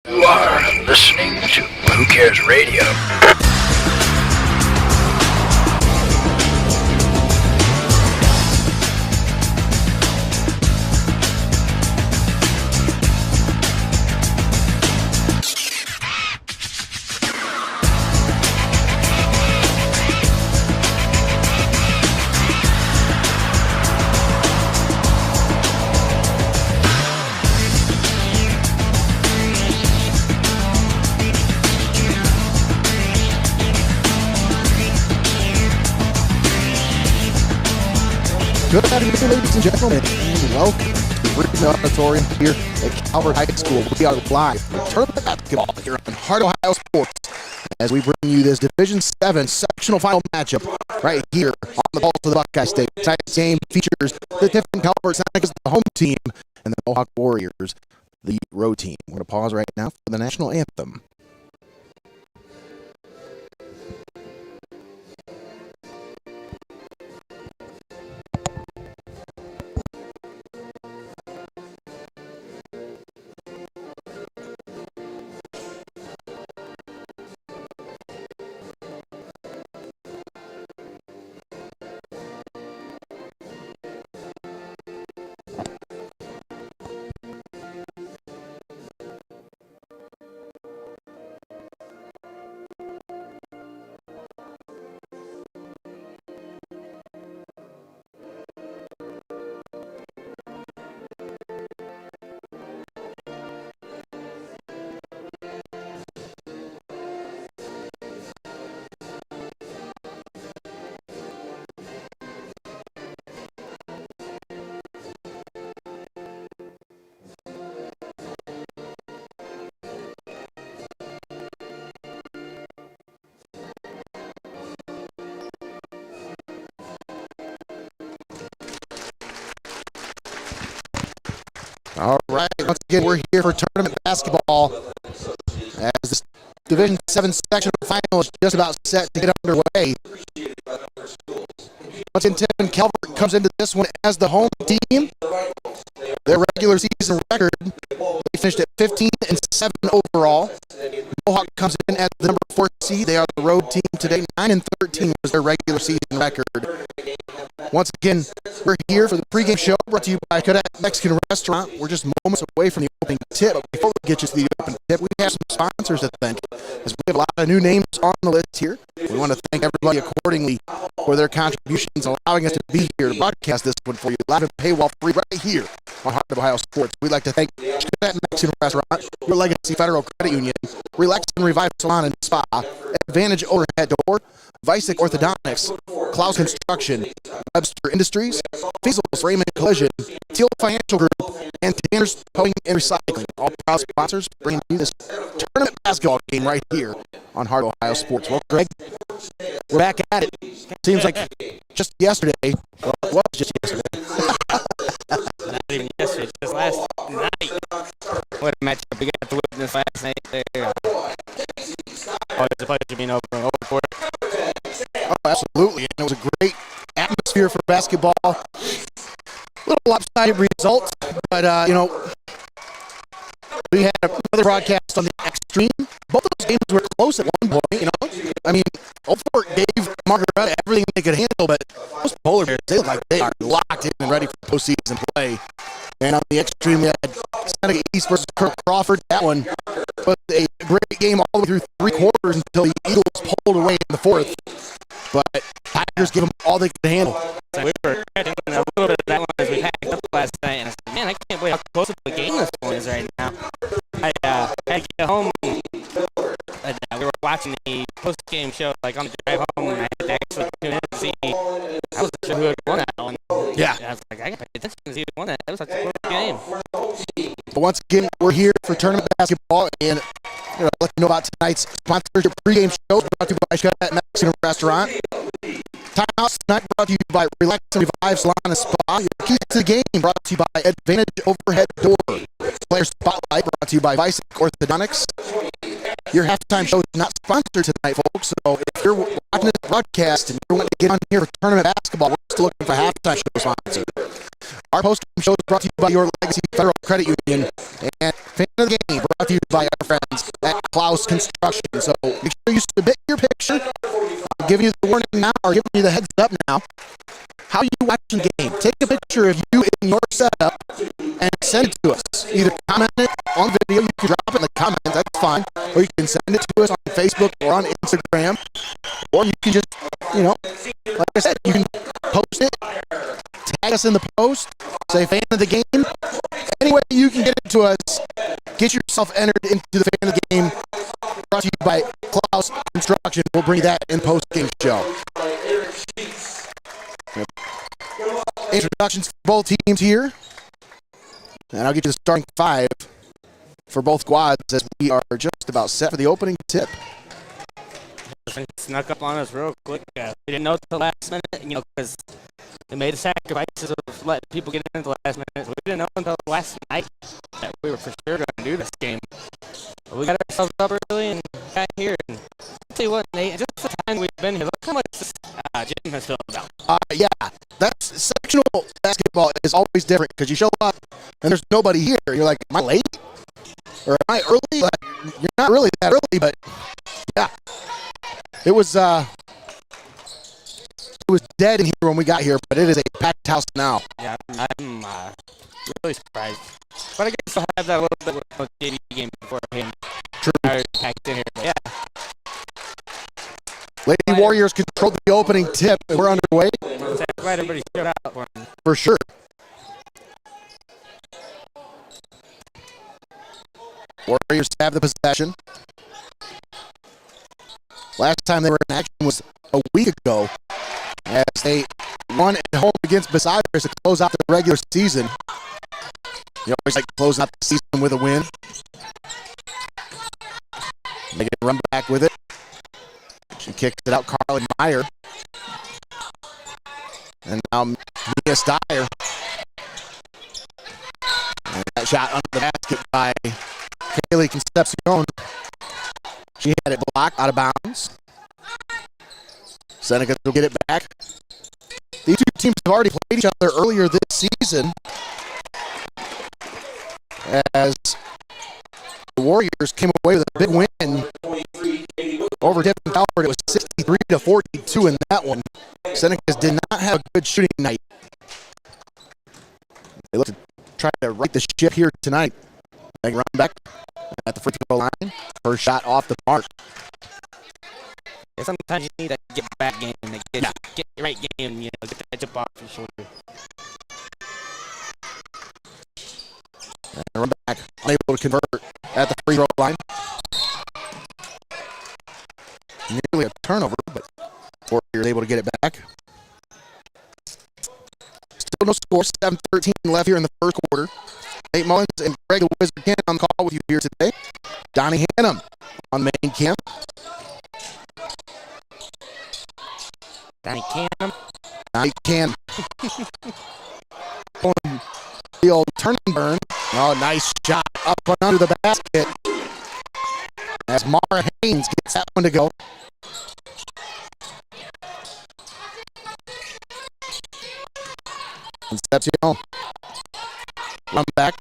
You are listening to Who Cares Radio. Good afternoon, ladies and gentlemen, and welcome to the Regional Auditorium here at Calvert High School. We are live for tournament basketball here on Heart Ohio Sports as we bring you this Division VII Sectional Final matchup right here on the pulse of the Buckeye State. Tonight's game features the different Calvert Senecas, the home team, and the Mohawk Warriors, the road team. We're going to pause right now for the national anthem. All right, once again, we're here for tournament basketball as this Division VII Sectional Final is just about set to get underway. Once again, Tim and Calvert comes into this one as the home team. Their regular season record, they finished at 15-7 overall. Mohawk comes in as the number 4 seed. They are the road team today. 9-13 was their regular season record. Once again, we're here for the pregame show brought to you by Xcaret Mexican Restaurant. We're just moments away from the opening tip. But before we get you to the opening tip, we have some sponsors to thank, as we have a lot of new names on the list here. We want to thank everybody accordingly for their contributions, allowing us to be here to broadcast this one for you live and paywall free right here on Heart of Ohio Sports. We'd like to thank Xcaret Mexican Restaurant, Your Legacy Federal Credit Union, Relax and Revive Salon and Spa, Advantage Overhead Door, Vicek Orthodontics, Clouse Construction, Webster Industries, Feasel Raymond Collision, Tiell Financial Group, and Tanner's Towing and Recycling. All proud sponsors bringing you this tournament basketball game right here on Heart Ohio Sports. Well, Greg, we're back at it. Seems like just yesterday. Well, it was just yesterday. Not even yesterday, just last night. What a matchup we got to witness last night there. Always a pleasure being over for it. Oh, absolutely. And it was a great atmosphere for basketball. A little lopsided result, but, we had another broadcast on the Extreme. Both those games were close at one point, I mean, Old Fort gave Margaretta everything they could handle, but those Polar Bears, they look like they are locked in and ready for postseason play. And on the Extreme, we had Seneca East versus Kirk Crawford. That one was a great game all the way through 3 quarters until the Eagles pulled away in the 4th. But Tigers give them all they could handle. So we were catching a little bit of that one as we packed up last night, and I said, man, I can't believe how close to the game this one is right now. I had to get home, and we were watching the post-game show, like on the drive home, and I had to actually tune in to see. I wasn't sure who had won that one. Yeah. I was like, I got to pay attention to see who won that. That was such a close game. But once again, we're here for tournament basketball, and let you know about tonight's sponsorship pregame show brought to you by Xcaret Mexican Restaurant. Timeouts tonight brought to you by Relax and Revive Salon and Spa. Your keys to the game brought to you by Advantage Overhead Door. Player Spotlight brought to you by Vicek Orthodontics. Your halftime show is not sponsored tonight, folks, so if you're watching this broadcast and you're wanting to get on here for tournament basketball, we're still looking for halftime show sponsor. Our post-game show is brought to you by Your Legacy Federal Credit Union, and fan of the game brought to you by our friends at Clouse Construction. So make sure you submit your picture. I'm giving you the warning now, or giving you the heads up now. How you watching the game? Take a picture of you in your setup and send it to us. Either comment it on video, you can drop it in the comments, that's fine. Or you can send it to us on Facebook or on Instagram. Or you can just, like I said, you can post it, tag us in the post, say fan of the game. Any way you can get it to us, get yourself entered into the fan of the game. Brought to you by Clouse Construction. We'll bring that in post-game show. Introductions for both teams here. And I'll get you the starting five for both squads as we are just about set for the opening tip. Snuck up on us real quick. We didn't know until the last minute, because they made the sacrifices of letting people get in at the last minute. So we didn't know until last night that we were for sure going to do this game. But we got ourselves up early and got here. And I'll tell you what, Nate, just the time we've been here, look how much this gym has filled out. Yeah, that's sectional basketball is always different because you show up and there's nobody here. You're like, am I late? Or am I early? Like, you're not really that early, but yeah. It was dead in here when we got here, but it is a packed house now. Yeah, I'm really surprised. But I guess I'll have that a little bit with the JV game beforehand. True. Packed in here, but yeah. Lady Warriors controlled the opening tip, and we're underway. I'm glad everybody showed out for me. For sure. Warriors have the possession. Last time they were in action was a week ago as they won at home against Bucyrus to close out the regular season. You always like closing out the season with a win. They get a run back with it. She kicks it out, Carly Meyer. And now Mia Steyer. And that shot under the basket by Kaylee Concepcion. She had it blocked out of bounds. Senecas will get it back. These two teams have already played each other earlier this season as the Warriors came away with a big win over Tiffin Calvert. It was 63-42 in that one. Senecas did not have a good shooting night. They look to try to right the ship here tonight. They run back at the free throw line. First shot off the mark. Yeah, sometimes you need a get back game to get your right game, get that chip off your shoulder. And run back, unable to convert at the free throw line. Nearly a turnover, but Warriors able to get it back. Still no score, 7:13 left here in the first quarter. Nate Mullins and Greg the Wizard Kinn on the call with you here today. Donnie Hannam on the main cam. Donnie Hannam. Donnie Kinn. Pulling the old turn and burn. Oh, nice shot up and under the basket. As Mara Haynes gets that one to go. Concepcion. Run back.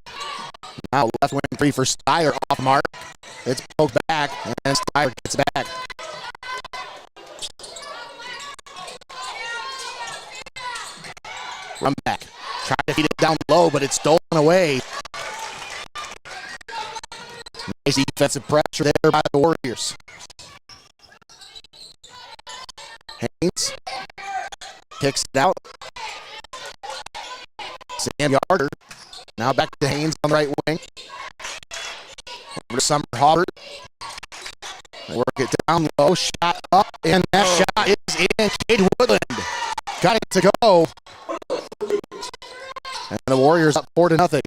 Now left wing three for Steyer off mark. It's poked back, and Steyer gets back. Run back. Trying to feed it down low, but it's stolen away. Nice defensive pressure there by the Warriors. Haynes kicks it out. Sam Yarder. Now back to Haynes on the right wing. Over to Summer Hobart. Work it down low. Shot up, and that shot is in. Kate Woodland got it to go. And the Warriors up 4-0.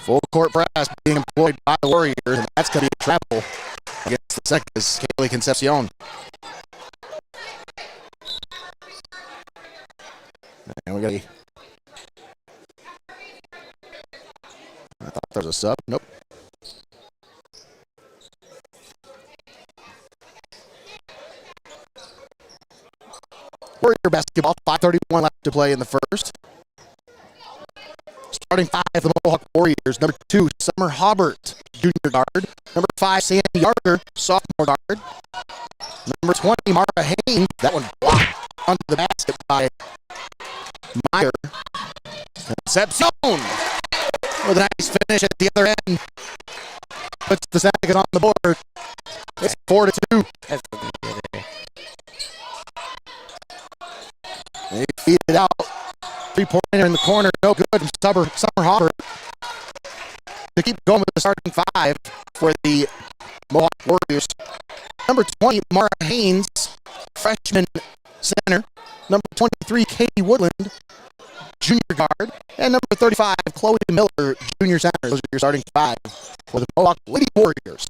Full court press being employed by the Warriors, and that's going to be a travel against the Senecas, Kaylee Concepcion. And we got a... I thought there was a sub. Nope. Warrior basketball, 5:31 left to play in the first. Starting 5, the Mohawk Warriors. Number 2, Summer Hobart, junior guard. Number 5, Sam Yarger, sophomore guard. Number 20, Mara Haynes. That one blocked onto the basket by Meyer. Concepcion with a nice finish at the other end. Puts the Senecas on the board. It's 4-2. They feed it out. Three-pointer in the corner. No good from Summer Hobart. To keep going with the starting 5 for the Mohawk Warriors. Number 20, Mara Haynes, freshman center. Number 23, Katie Woodland, junior guard. And number 35, Chloe Miller, junior center. Those are your starting 5 for the Mohawk Lady Warriors.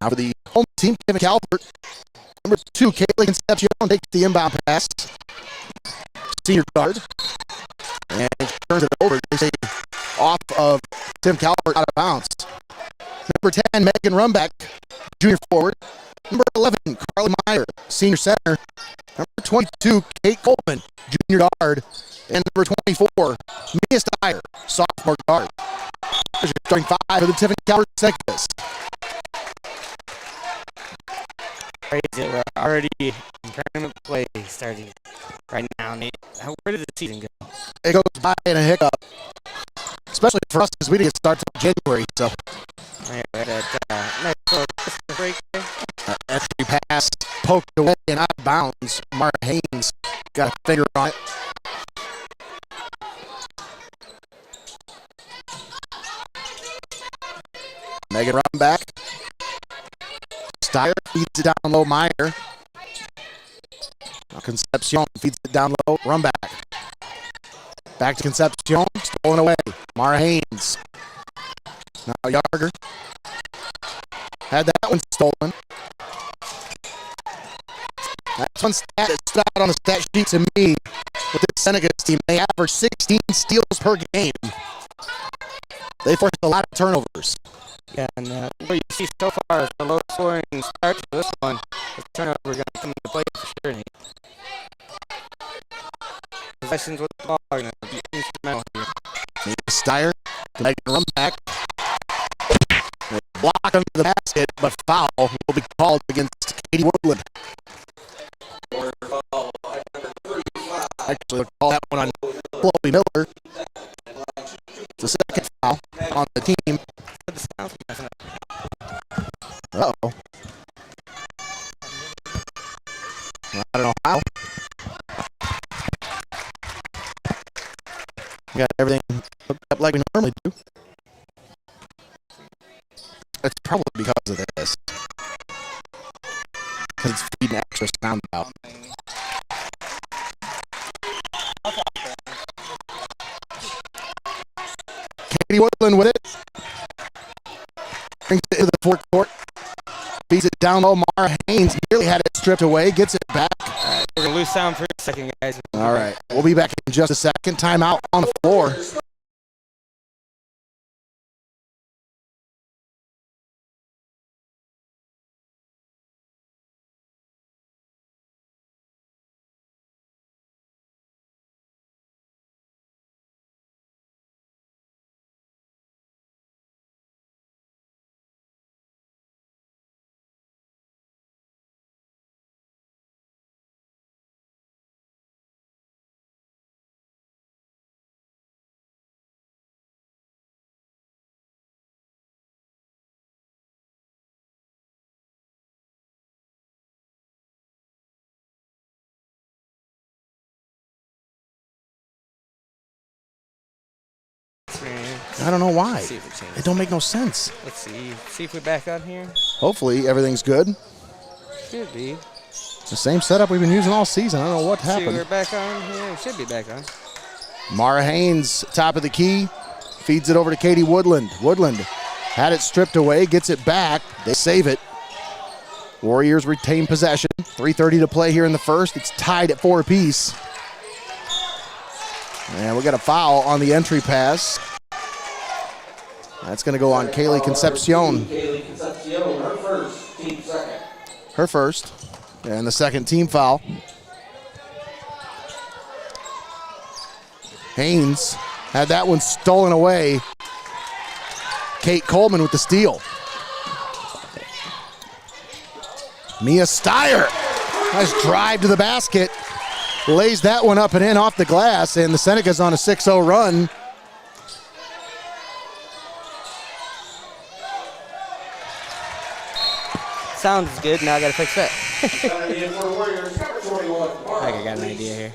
Now for the home team, Kevin Calvert. Number 2, Kaylee Concepcion takes the inbound pass. Senior guard. And turns it over. They say off of Tim Calvert out of bounds. Number 10, Megan Rumbeck, junior forward. Number 11, Carly Meyer, senior center. Number 22, Kate Coleman, junior guard. And number 24, Mia Steyer, sophomore guard. There's your starting 5 of the Tiffany Calvert Senecas. Crazy. We're already in tournament play starting right now, Nate. Where did the season go? It goes by in a hiccup, especially for us because we didn't start till January. So, nice little Christmas break there. Entry pass poked away and out of bounds. Mara Haynes got a finger on it. Megan Rumbeck. Steyer feeds it down low, Meyer. Now Concepcion feeds it down low, Rumbeck. Back to Concepcion, stolen away. Mara Haynes. Now Yarger. Had that one stolen. That's one stat that stood out on the stat sheet to me with this Senecas team. They average 16 steals per game. They forced a lot of turnovers. Yeah, and what you see so far is the low scoring start to this one. The turnover going to come into play for sure, Nate. Possessions with the ball are going to be instrumental here. Steyer to make it run back. Block under the basket, but foul will be called against Katie Woodland. Actually, they'll call that one on Chloe Miller. It's the second foul on the team. Uh-oh. I don't know how. We got everything hooked up like we normally do. It's probably because of this. Because it's feeding extra sound out. Katie Woodland with it. Brings it into the forecourt. Feeds it down low. Mara Haynes nearly had it stripped away. Gets it back. We're going to lose sound for a second, guys. All right. We'll be back in just a second. Timeout on the floor. I don't know why. It don't make no sense. Let's see. See if we're back on here. Hopefully everything's good. Should be. It's the same setup we've been using all season. I don't know what happened. See, we're back on here. We should be back on. Mara Haynes, top of the key, feeds it over to Katie Woodland. Woodland had it stripped away, gets it back. They save it. Warriors retain possession. 3:30 to play here in the first. It's tied at 4 apiece. And we got a foul on the entry pass. That's going to go on Kaylee Concepcion. Kaylee Concepcion, her first, team second. Her first. And the second team foul. Haynes had that one stolen away. Kate Coleman with the steal. Mia Steyer, nice drive to the basket. Lays that one up and in off the glass, and the Senecas on a 6-0 run. Sounds good, now I gotta fix that. I got an idea here.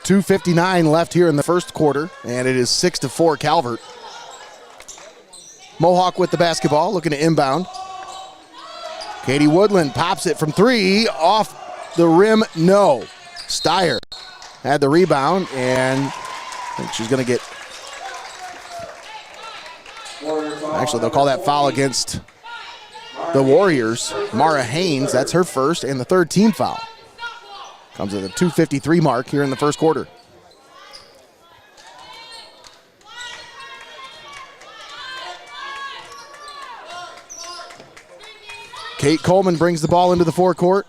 2:59 left here in the first quarter, and it is 6-4 Calvert. Mohawk with the basketball, looking to inbound. Katie Woodland pops it from three, off the rim, no. Steyer had the rebound, and I think she's gonna get, actually they'll call that foul against the Warriors. Mara Haynes, that's her first and the third team foul. Comes at the 2:53 mark here in the first quarter. Kate Coleman brings the ball into the forecourt.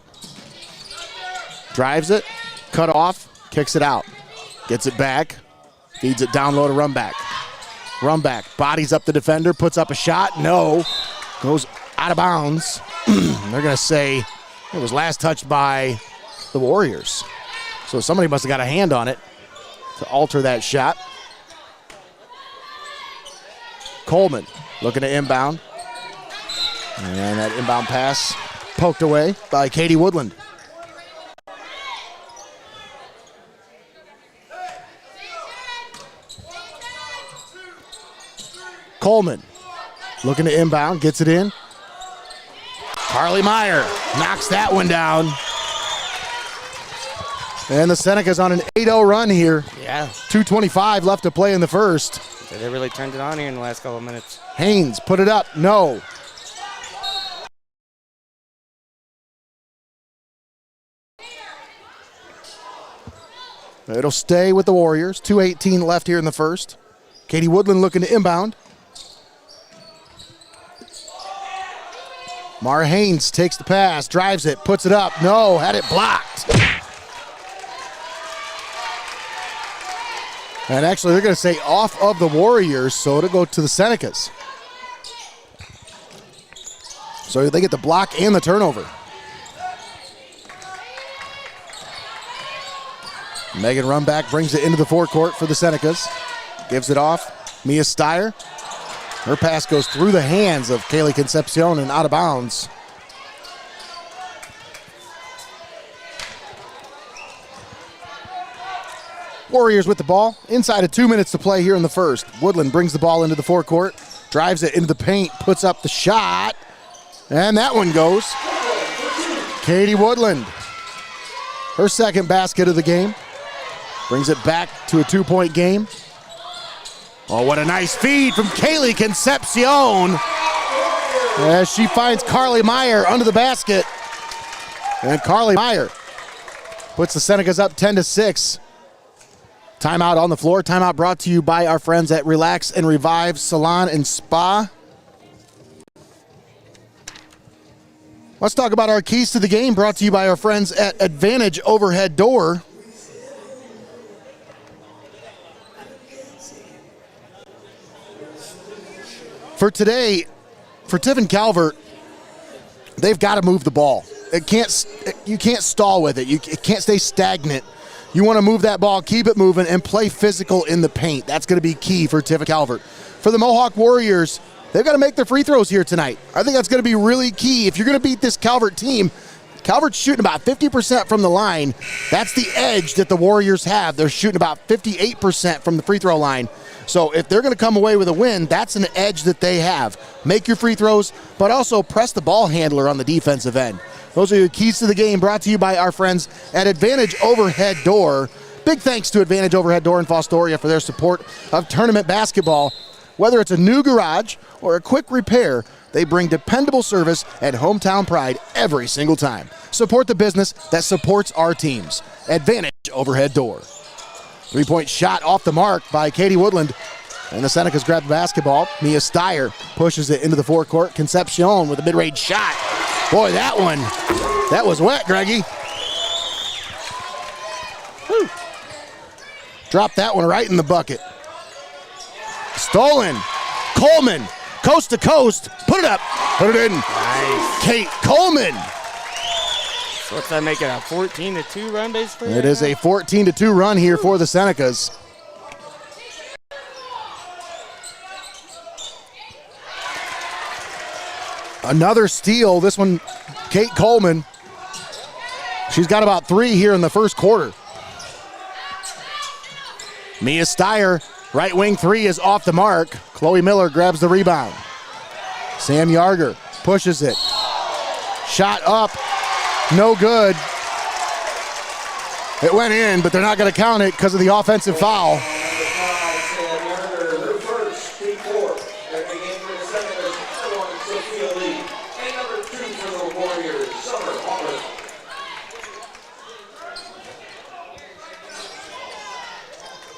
Drives it, cut off, kicks it out. Gets it back, feeds it down low to Rumback. Rumback bodies up the defender, puts up a shot, no. Goes out of bounds. They're gonna say it was last touched by the Warriors. So somebody must have got a hand on it to alter that shot. Coleman looking to inbound. And that inbound pass poked away by Katie Woodland. Coleman looking to inbound, gets it in. Carly Meyer knocks that one down. And the Senecas on an 8-0 run here. Yeah. 2:25 left to play in the first. So they really turned it on here in the last couple of minutes. Haynes put it up, no. It'll stay with the Warriors. 2:18 left here in the first. Katie Woodland looking to inbound. Mara Haynes takes the pass, drives it, puts it up. No, had it blocked. And actually, they're going to say off of the Warriors, so it'll go to the Senecas. So they get the block and the turnover. Megan Rumback brings it into the forecourt for the Senecas. Gives it off. Mia Steyer. Her pass goes through the hands of Kaylee Concepcion and out of bounds. Warriors with the ball. Inside of 2 minutes to play here in the first. Woodland brings the ball into the forecourt. Drives it into the paint. Puts up the shot. And that one goes. Katie Woodland. Her second basket of the game. Brings it back to a 2-point game. Oh, what a nice feed from Kaylee Concepcion as she finds Carly Meyer under the basket. And Carly Meyer puts the Senecas up 10-6. Timeout on the floor. Timeout brought to you by our friends at Relax and Revive Salon and Spa. Let's talk about our keys to the game, brought to you by our friends at Advantage Overhead Door. For today, for Tiffin Calvert, they've got to move the ball. You can't stall with it. It can't stay stagnant. You want to move that ball, keep it moving, and play physical in the paint. That's going to be key for Tiffin Calvert. For the Mohawk Warriors, they've got to make their free throws here tonight. I think that's going to be really key. If you're going to beat this Calvert team, Calvert's shooting about 50% from the line. That's the edge that the Warriors have. They're shooting about 58% from the free throw line. So if they're going to come away with a win, that's an edge that they have. Make your free throws, but also press the ball handler on the defensive end. Those are your keys to the game, brought to you by our friends at Advantage Overhead Door. Big thanks to Advantage Overhead Door in Fostoria for their support of tournament basketball. Whether it's a new garage or a quick repair, they bring dependable service and hometown pride every single time. Support the business that supports our teams. Advantage Overhead Door. 3-point shot off the mark by Katie Woodland. And the Senecas grab the basketball. Mia Steyer pushes it into the forecourt. Concepcion with a mid-range shot. Boy, that was wet, Greggy. Whew. Dropped that one right in the bucket. Stolen. Coleman, coast to coast. Put it up. Put it in. Nice. Kate Coleman. So what's that make it, a 14-2 run basically? It is a 14-2 run here for the Senecas. Another steal. This one, Kate Coleman. She's got about 3 here in the first quarter. Mia Steyer, right wing 3 is off the mark. Chloe Miller grabs the rebound. Sam Yarger pushes it. Shot up, no good. It went in, but they're not going to count it because of the offensive foul.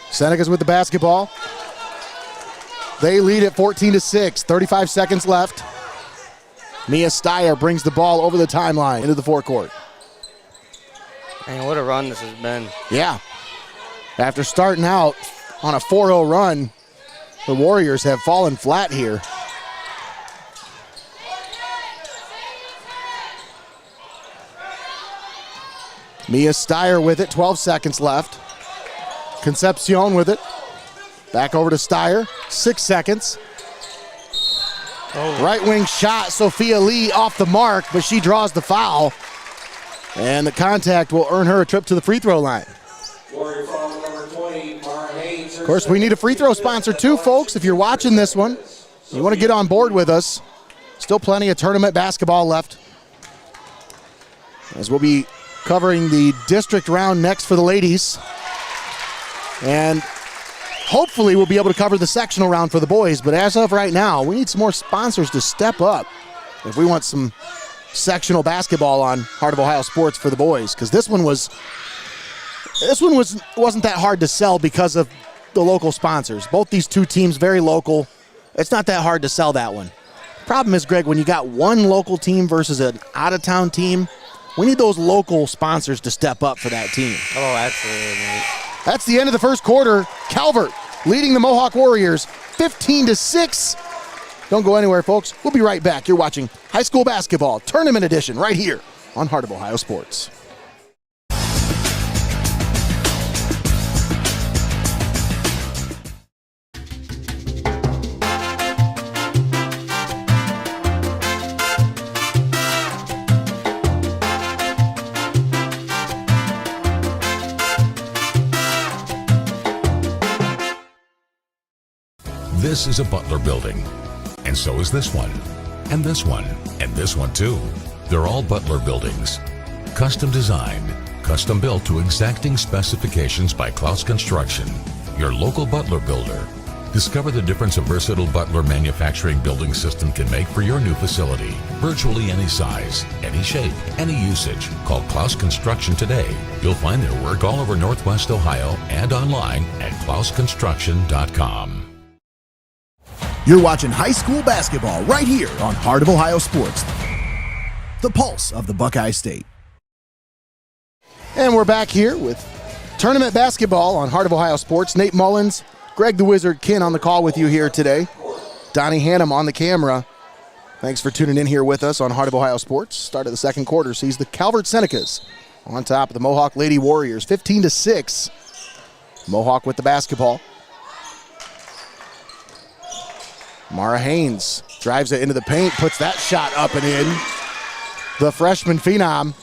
Senecas with the basketball. They lead at 14-6, 35 seconds left. Mia Steyer brings the ball over the timeline into the forecourt. Man, what a run this has been. Yeah. After starting out on a 4-0 run, the Warriors have fallen flat here. Mia Steyer with it, 12 seconds left. Concepcion with it. Back over to Steyer, 6 seconds. Oh. Right wing shot, Sophia Lee off the mark, but she draws the foul. And the contact will earn her a trip to the free throw line. Of course, we need a free throw sponsor too, folks. If you're watching this one, you want to get on board with us. Still plenty of tournament basketball left, as we'll be covering the district round next for the ladies. And hopefully we'll be able to cover the sectional round for the boys, but as of right now, we need some more sponsors to step up if we want some sectional basketball on Heart of Ohio Sports for the boys, because this one wasn't that hard to sell because of the local sponsors. Both these two teams very local. It's not that hard to sell that one. Problem is, Greg, when you got one local team versus an out-of-town team, we need those local sponsors to step up for that team. Oh, absolutely, mate. That's the end of the first quarter. Calvert leading the Mohawk Warriors 15-6. Don't go anywhere, folks. We'll be right back. You're watching High School Basketball Tournament Edition right here on Heart of Ohio Sports. This is a Butler building, and so is this one, and this one, and this one too. They're all Butler buildings. Custom designed, custom built to exacting specifications by Clouse Construction, your local Butler builder. Discover the difference a versatile Butler manufacturing building system can make for your new facility. Virtually any size, any shape, any usage. Call Clouse Construction today. You'll find their work all over Northwest Ohio and online at clouseconstruction.com. You're watching high school basketball right here on Heart of Ohio Sports, the pulse of the Buckeye State. And we're back here with tournament basketball on Heart of Ohio Sports. Nate Mullins, Greg the Wizard Kinn on the call with you here today. Donnie Hannam on the camera. Thanks for tuning in here with us on Heart of Ohio Sports. Start of the second quarter sees the Calvert Senecas on top of the Mohawk Lady Warriors, 15-6. Mohawk with the basketball. Mara Haynes drives it into the paint, puts that shot up and in. The freshman phenom.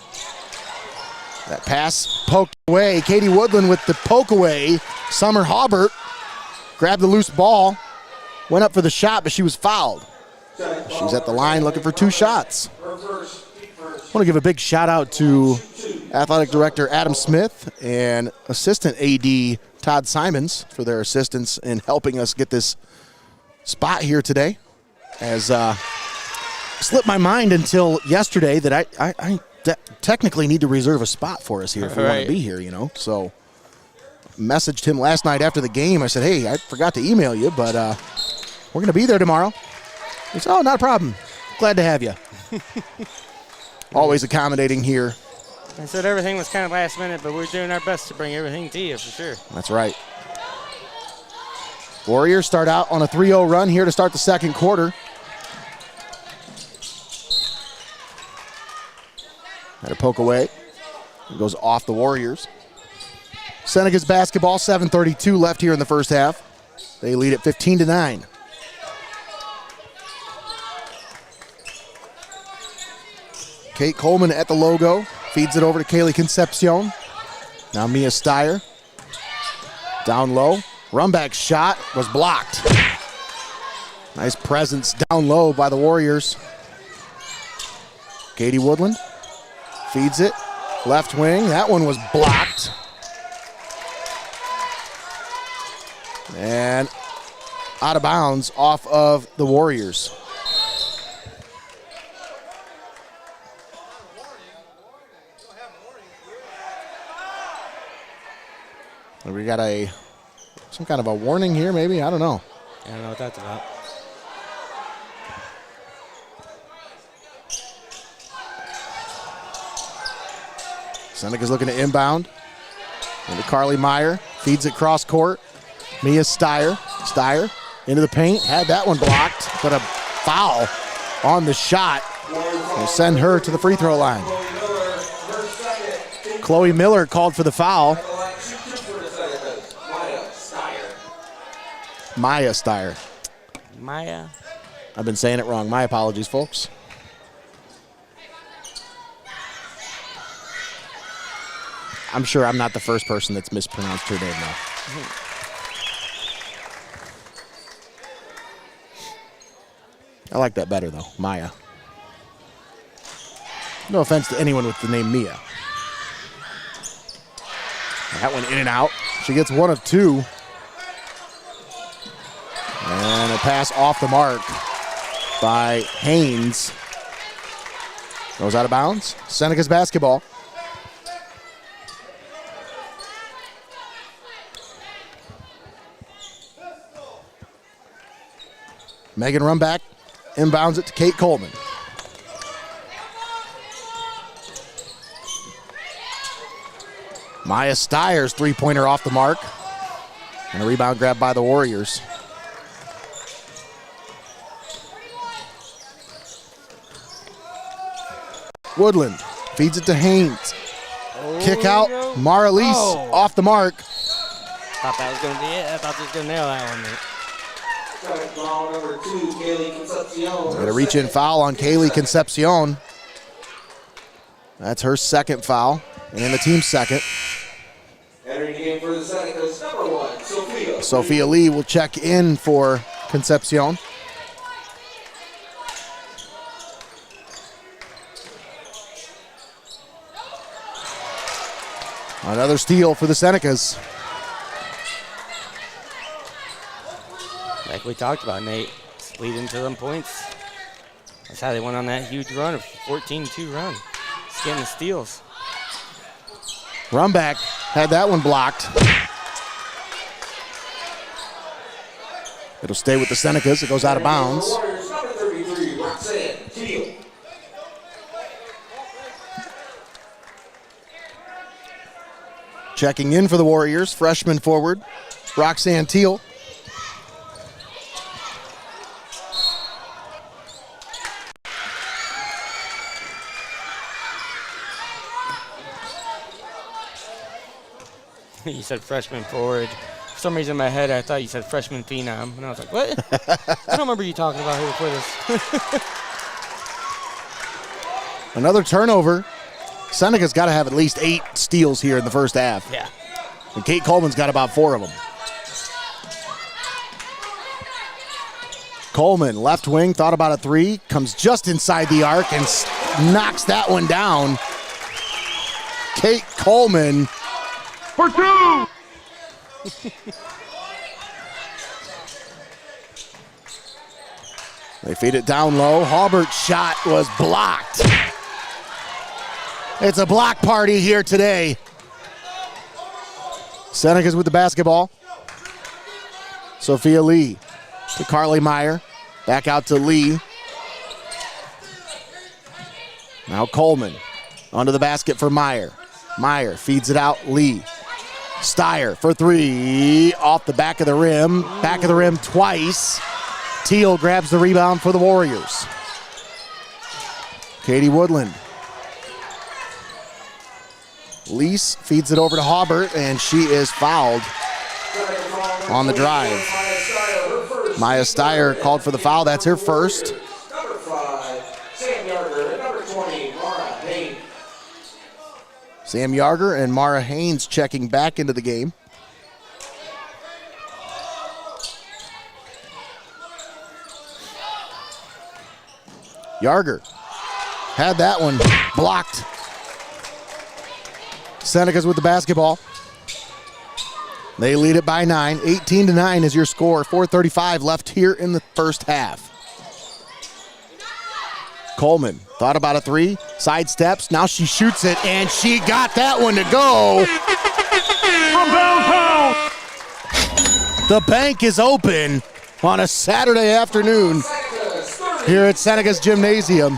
That pass poked away. Katie Woodland with the poke away. Summer Haubert grabbed the loose ball, went up for the shot, but she was fouled. She's at the line looking for 2 shots. I want to give a big shout out to Athletic Director Adam Smith and Assistant AD Todd Simons for their assistance in helping us get this spot here today, as slipped my mind until yesterday that I technically need to reserve a spot for us here if we want to be here, you know. So messaged him last night after the game. I said, hey, I forgot to email you, but we're going to be there tomorrow. He said, oh, not a problem. Glad to have you. Always accommodating here. I said everything was kind of last minute, but we're doing our best to bring everything to you for sure. That's right. Warriors start out on a 3-0 run here to start the second quarter. Had a poke away. It goes off the Warriors. Senecas basketball, 7:32 left here in the first half. They lead at 15-9. Kate Coleman at the logo. Feeds it over to Kaylee Concepcion. Now Mia Steyer. Down low. Run back shot was blocked. Nice presence down low by the Warriors. Katie Woodland feeds it. Left wing. That one was blocked. And out of bounds off of the Warriors. We got some kind of a warning here, maybe? I don't know. I don't know what that's about. Senecas looking to inbound. Into Carly Meyer. Feeds it cross court. Mia Steyer. Steyer into the paint. Had that one blocked, but a foul on the shot will send her to the free throw line. Chloe Miller called for the foul. Maya Steyer. Maya. I've been saying it wrong. My apologies, folks. I'm sure I'm not the first person that's mispronounced her name, though. I like that better, though. Maya. No offense to anyone with the name Mia. That one in and out. She gets one of two. And a pass off the mark by Haynes. Goes out of bounds. Senecas basketball. Megan Rumback inbounds it to Kate Coleman. Maya Steyer's three-pointer off the mark. And a rebound grab by the Warriors. Woodland feeds it to Haynes. Kick out. Mara Lease off the mark. Thought that was going to be it. I thought she was going to nail that one, mate. Got a reach-in foul on Kaylee Concepcion. That's her second foul, and the team's second. Entering the game for the Senecas, number 1, Sophia. Sophia Lee will check in for Concepcion. Another steal for the Senecas. Like we talked about, Nate, leading to them points. That's how they went on that huge run, a 14-2 run. Just getting the steals. Rumback had that one blocked. It'll stay with the Senecas. It goes out of bounds. Warriors, number 33, Roxanne Tiell. Checking in for the Warriors, freshman forward, Roxanne Tiell. You said freshman forward. For some reason in my head, I thought you said freshman phenom. And I was like, what? I don't remember you talking about her before this. Another turnover. Senecas got to have at least 8 steals here in the first half. Yeah. And Kate Coleman's got about 4 of them. Coleman, left wing, thought about a 3. Comes just inside the arc and knocks that one down. Kate Coleman. For 2! They feed it down low. Haubert's shot was blocked. It's a block party here today. Senecas with the basketball. Sophia Lee to Carly Meyer. Back out to Lee. Now Coleman onto the basket for Meyer. Meyer feeds it out, Lee. Steyer for three, off the back of the rim. Back of the rim twice. Tiell grabs the rebound for the Warriors. Katie Woodland. Lease feeds it over to Haubert, and she is fouled on the drive. Maya Steyer called for the foul. That's her first. Number 5, Sam Yarger, and number 20, Mara Haynes. Sam Yarger and Mara Haynes checking back into the game. Yarger had that one blocked. Senecas with the basketball. They lead it by 9. 18-9 is your score. 4:35 left here in the first half. Coleman thought about a three, sidesteps, now she shoots it, and she got that one to go. From downtown. The bank is open on a Saturday afternoon here at Senecas Gymnasium.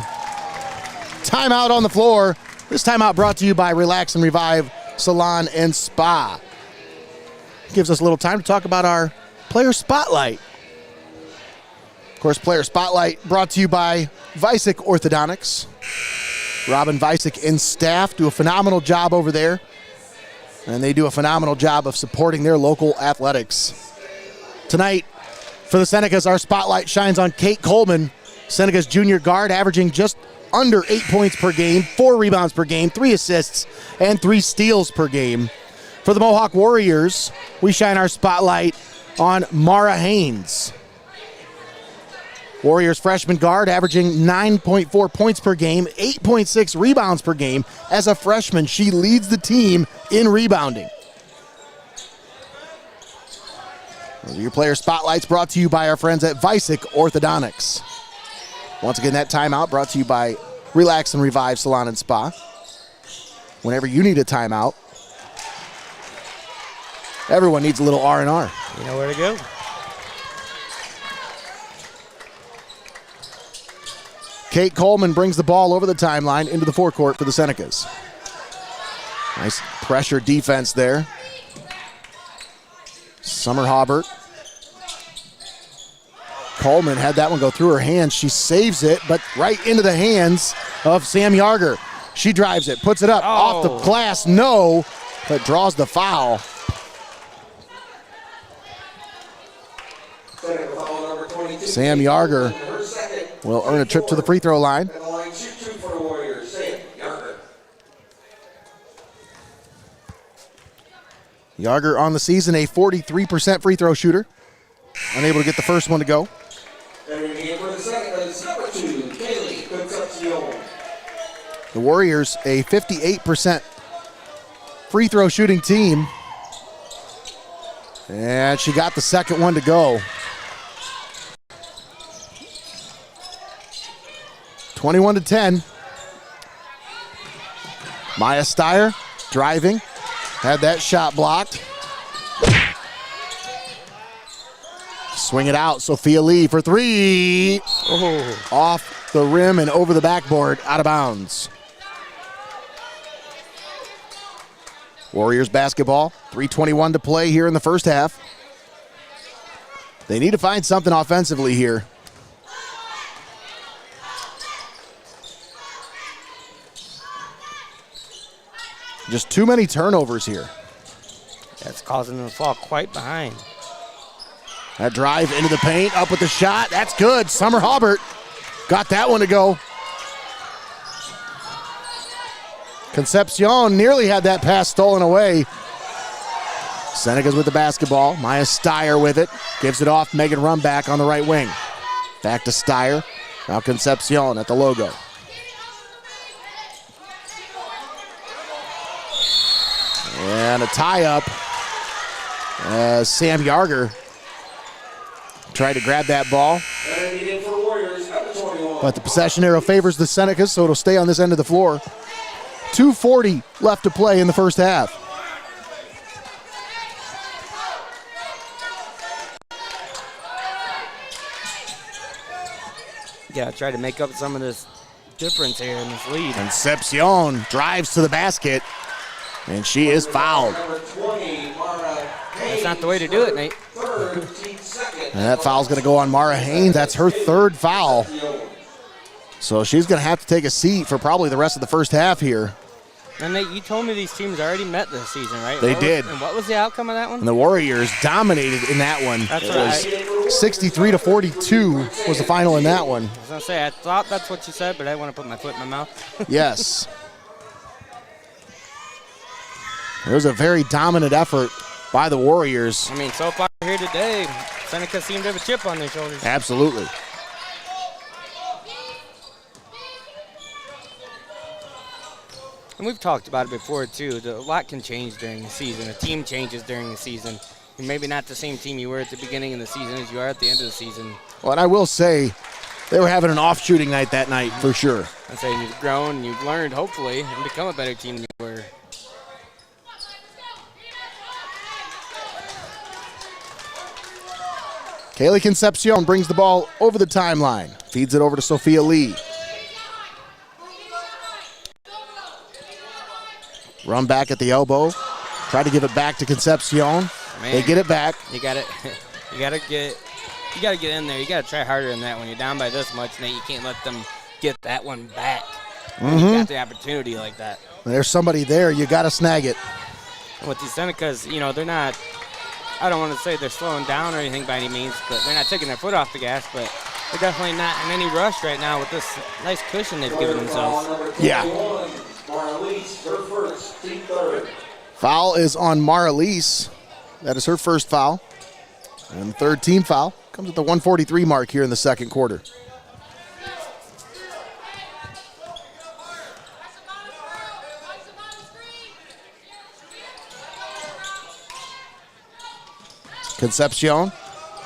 Timeout on the floor. This timeout brought to you by Relax and Revive Salon and Spa. Gives us a little time to talk about our player spotlight. Of course, player spotlight brought to you by Vicek Orthodontics. Robin Vicek and staff do a phenomenal job over there, and they do a phenomenal job of supporting their local athletics. Tonight, for the Senecas, our spotlight shines on Kate Coleman, Senecas junior guard, averaging just under 8 points per game, 4 rebounds per game, 3 assists, and 3 steals per game. For the Mohawk Warriors, we shine our spotlight on Mara Haynes. Warriors freshman guard, averaging 9.4 points per game, 8.6 rebounds per game. As a freshman, she leads the team in rebounding. Your player spotlights brought to you by our friends at Vicek Orthodontics. Once again, that timeout brought to you by Relax and Revive Salon and Spa. Whenever you need a timeout, everyone needs a little R&R. You know where to go. Kate Coleman brings the ball over the timeline into the forecourt for the Senecas. Nice pressure defense there. Summer Haubert. Coleman had that one go through her hands. She saves it, but right into the hands of Sam Yarger. She drives it, puts it up, off the glass, no, but draws the foul. Sam Yarger will earn a trip to the free throw line. Yarger on the season, a 43% free throw shooter. Unable to get the first one to go. The Warriors, a 58% free throw shooting team. And she got the second one to go. 21-10. Maya Steyer driving. Had that shot blocked. Swing it out. Sophia Lee for three. Off the rim and over the backboard, out of bounds. Warriors basketball. 3:21 to play here in the first half. They need to find something offensively here. Just too many turnovers here. That's causing them to fall quite behind. That drive into the paint, up with the shot. That's good. Summer Haubert got that one to go. Concepcion nearly had that pass stolen away. Senecas with the basketball. Maya Steyer with it. Gives it off. Megan Rumback on the right wing. Back to Steyer. Now Concepcion at the logo. And a tie-up as Sam Yarger tried to grab that ball. But the possession arrow favors the Senecas, so it'll stay on this end of the floor. 2:40 left to play in the first half. Yeah, try to make up some of this difference here in this lead. Concepcion drives to the basket, and she is fouled. Number 20, Mara That's not the way to do it, Nate. third, team second. And that foul's going to go on Mara Haynes. That's her third foul. So she's going to have to take a seat for probably the rest of the first half here. And Nate, you told me these teams already met this season, right? They did. And what was the outcome of that one? And the Warriors dominated in that one. That's It right. was 63-42 was the final in that one. I was going to say, I thought that's what you said, but I want to put my foot in my mouth. Yes. It was a very dominant effort by the Warriors. I mean, so far here today, Seneca seemed to have a chip on their shoulders. Absolutely. And we've talked about it before, too. A lot can change during the season. A team changes during the season. You're maybe not the same team you were at the beginning of the season as you are at the end of the season. Well, and I will say, they were having an off shooting night that night for sure. I'm saying you've grown, you've learned, hopefully, and become a better team than you were. Kaylee Concepcion brings the ball over the timeline. Feeds it over to Sophia Lee. Run back at the elbow. Try to give it back to Concepcion. Man, They get it back. You gotta get in there. You gotta try harder than that. When you're down by this much, Nate, you can't let them get that one back. When you got the opportunity like that. There's somebody there. You got to snag it. And with these Senecas, you know, they're not. I don't want to say they're slowing down or anything by any means, but they're not taking their foot off the gas. But they're definitely not in any rush right now with this nice cushion they've given themselves. Yeah. Marlies, her first, team third. Foul is on Maralise. That is her first foul. And the third team foul comes at the 1:43 mark here in the second quarter. Concepcion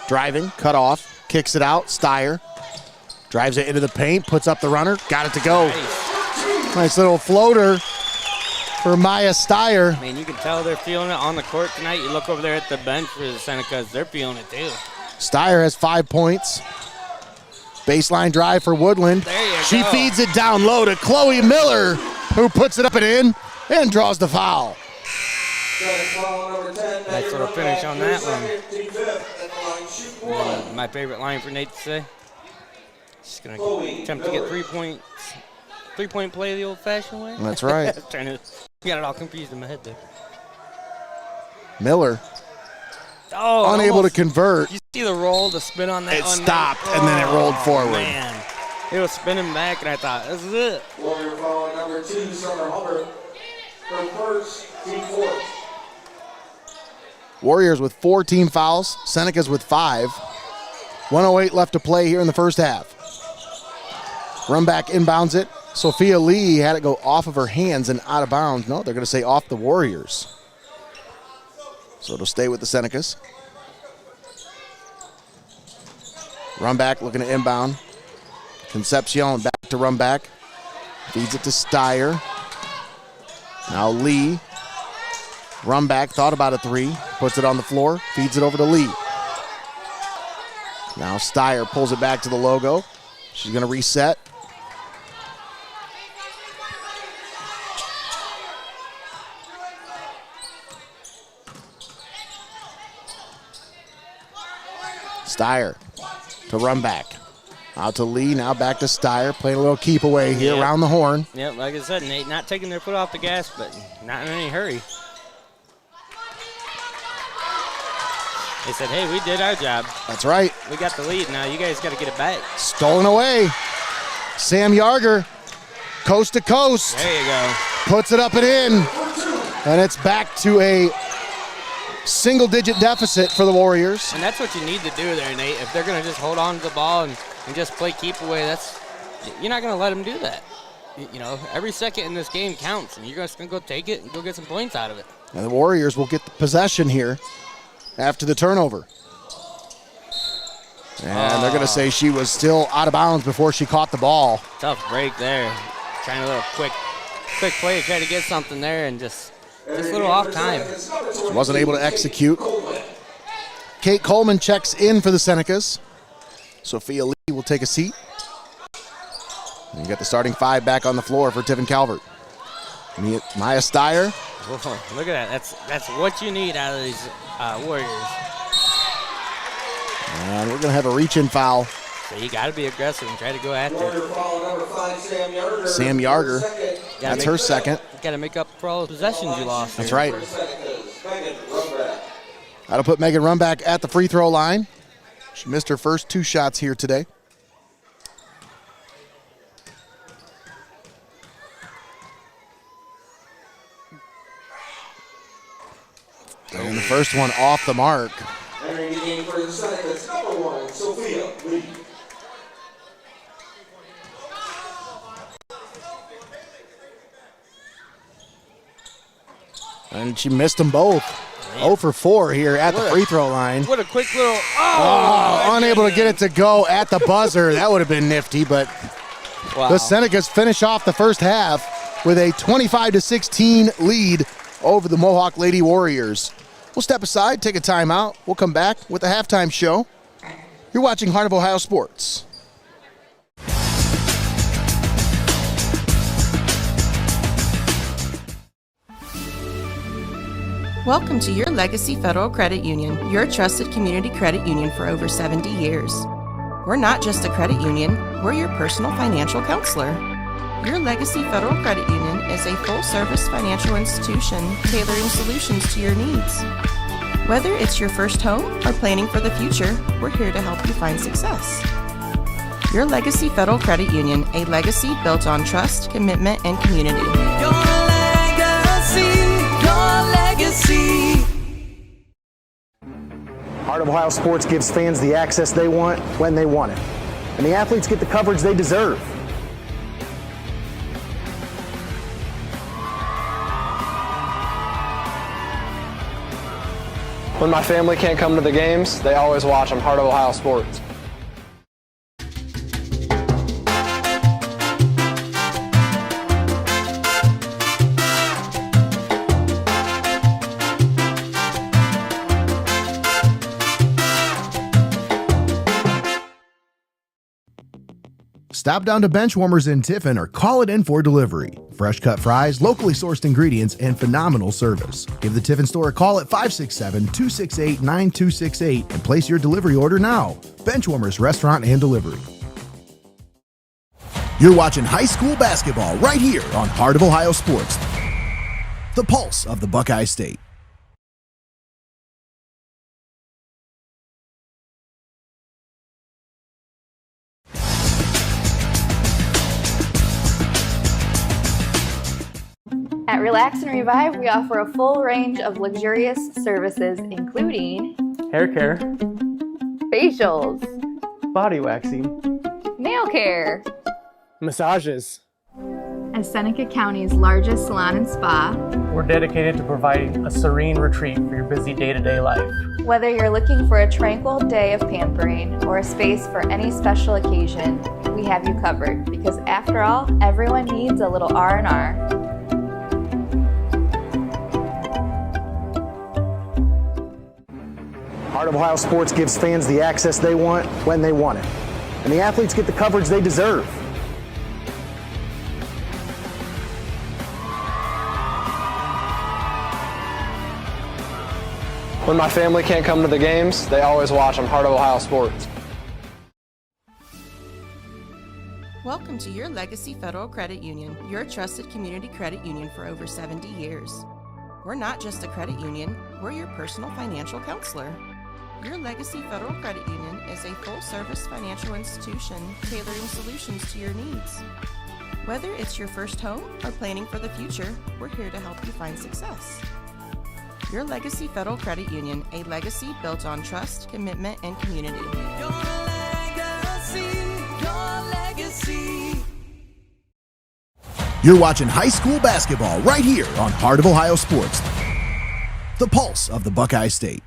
driving, cut off, kicks it out. Steyer drives it into the paint, puts up the runner, got it to go. Nice little floater for Maya Steyer. I mean, you can tell they're feeling it on the court tonight. You look over there at the bench for the Senecas, they're feeling it too. Steyer has 5 points. Baseline drive for Woodland. There you She go. feeds it down low to Chloe Miller, who puts it up and in and draws the foul. Nice little finish on that one. Team fifth, at the line, shoot one. My favorite line for Nate to say. Just gonna attempt to get 3 points. 3-point play the old-fashioned way. That's right. Trying to got it all confused in my head there. Miller Oh, unable almost, to convert. You see the roll, the spin on that? It on that? stopped, and then it rolled forward. Man, it was spinning back, and I thought, this is it. Warrior foul number 2, Summer Hubbard. Her first, team fourth. Warriors with 4 team fouls. Senecas with 5. 1:08 left to play here in the first half. Run back inbounds it. Sophia Lee had it go off of her hands and out of bounds. No, they're going to say off the Warriors. So it'll stay with the Senecas. Run back, looking to inbound. Concepcion back to run back. Feeds it to Steyer. Now Lee. Run back, thought about a 3. Puts it on the floor, feeds it over to Lee. Now Steyer pulls it back to the logo. She's going to reset. Steyer to run back. Out to Lee, now back to Steyer, playing a little keep away here Yep. around the horn. Yep, like I said, Nate, not taking their foot off the gas, but not in any hurry. They said, hey, we did our job. That's right. We got the lead now. You guys got to get it back. Stolen away. Sam Yarger, coast to coast, There you go. puts it up and in. And it's back to a single-digit deficit for the Warriors. And that's what you need to do there, Nate. If they're going to just hold on to the ball and just play keep away, you're not going to let them do that. You know, every second in this game counts, and you're just going to go take it and go get some points out of it. And the Warriors will get the possession here after the turnover. And they're going to say she was still out of bounds before she caught the ball. Tough break there. Trying a little quick play to try to get something there and just a little off time. She wasn't able to execute. Kate Coleman checks in for the Senecas. Sophia Lee will take a seat. You got the starting 5 back on the floor for Tiffin Calvert. Maya Steyer. Whoa, look at that. That's what you need out of these Warriors. And we're going to have a reach-in foul. So you got to be aggressive and try to go after it. Sam Yarger. That's her second. You got to make up for all the possessions you lost. That's right. That'll put Megan Runback at the free throw line. She missed her first 2 shots here today. And the first one off the mark. Entering the game for the Senecas, number 1, Sophia Lee. And she missed them both. 0 for 4 here at the free throw line. What a quick little. Unable to get it to go at the buzzer. That would have been nifty, but the Senecas finish off the first half with a 25-16 lead over the Mohawk Lady Warriors. We'll step aside, take a timeout. We'll come back with the halftime show. You're watching Heart of Ohio Sports. Welcome to your Legacy Federal Credit Union, your trusted community credit union for over 70 years. We're not just a credit union, we're your personal financial counselor. Your Legacy Federal Credit Union is a full-service financial institution tailoring solutions to your needs. Whether it's your first home or planning for the future, we're here to help you find success. Your Legacy Federal Credit Union, a legacy built on trust, commitment, and community. Your legacy. Heart of Ohio Sports gives fans the access they want when they want it. And the athletes get the coverage they deserve. When my family can't come to the games, they always watch on Heart of Ohio Sports. Stop down to Benchwarmers in Tiffin or call it in for delivery. Fresh cut fries, locally sourced ingredients, and phenomenal service. Give the Tiffin store a call at 567-268-9268 and place your delivery order now. Benchwarmers Restaurant and Delivery. You're watching high school basketball right here on Heart of Ohio Sports, the pulse of the Buckeye State. At Relax and Revive, we offer a full range of luxurious services, including hair care, facials, body waxing, nail care, massages. As Seneca County's largest salon and spa, we're dedicated to providing a serene retreat for your busy day-to-day life. Whether you're looking for a tranquil day of pampering or a space for any special occasion, we have you covered, because after all, everyone needs a little R&R. Heart of Ohio Sports gives fans the access they want when they want it. And the athletes get the coverage they deserve. When my family can't come to the games, they always watch on Heart of Ohio Sports. Welcome to your Legacy Federal Credit Union, your trusted community credit union for over 70 years. We're not just a credit union, we're your personal financial counselor. Your Legacy Federal Credit Union is a full-service financial institution tailoring solutions to your needs. Whether it's your first home or planning for the future, we're here to help you find success. Your Legacy Federal Credit Union, a legacy built on trust, commitment, and community. Your legacy, your legacy. You're watching high school basketball right here on Heart of Ohio Sports, the pulse of the Buckeye State.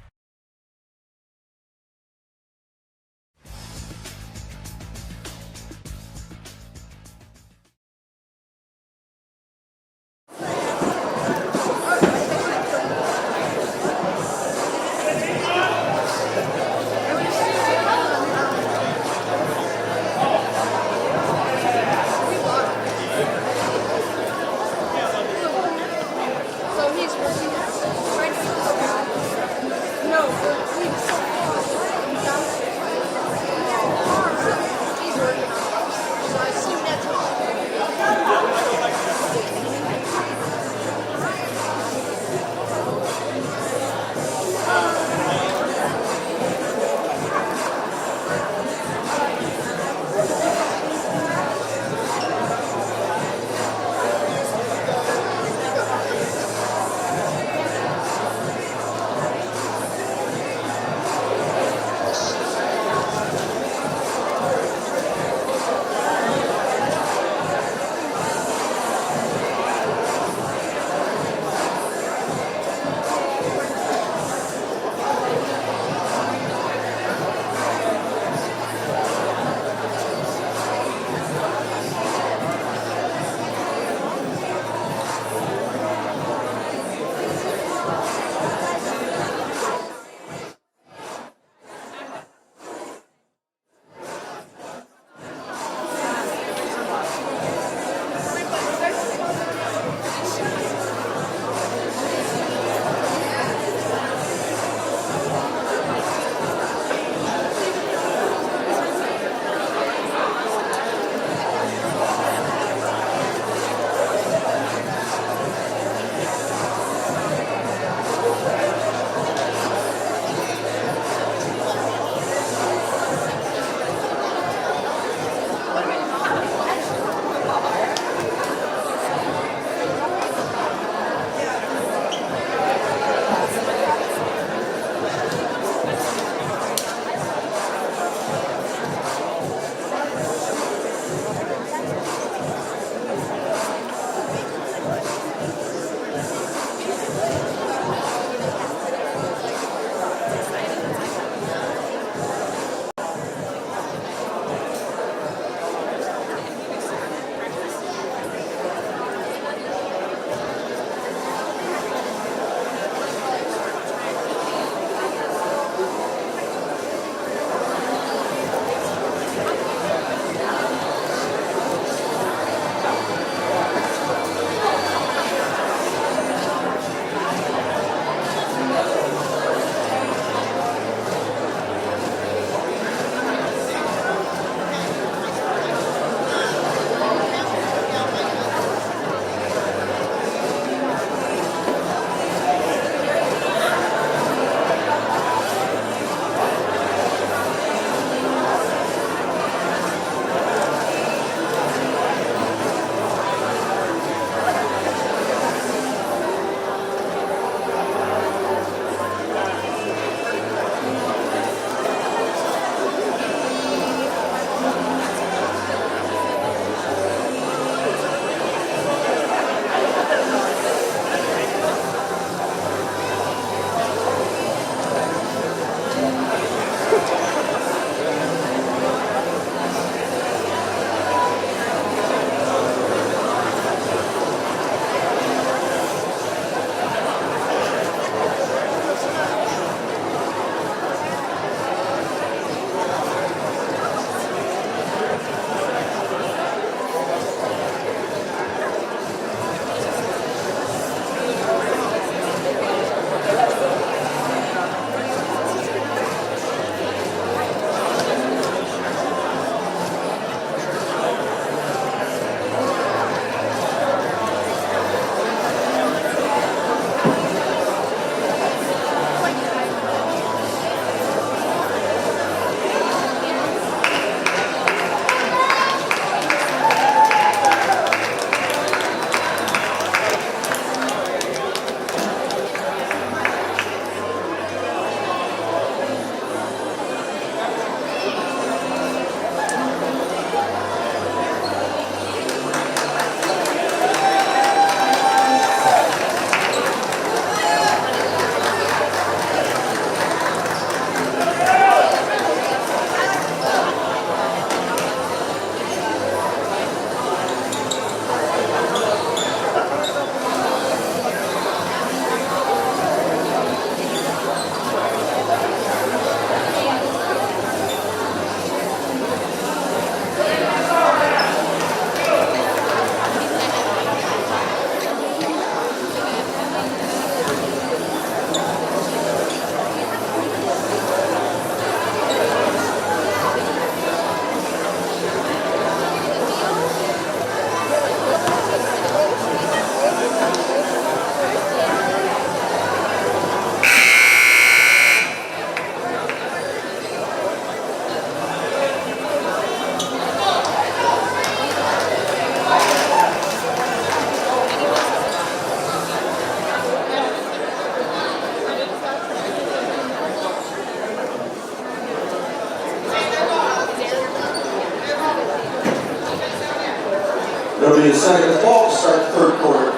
It'll be the Senecas ball to start the third quarter.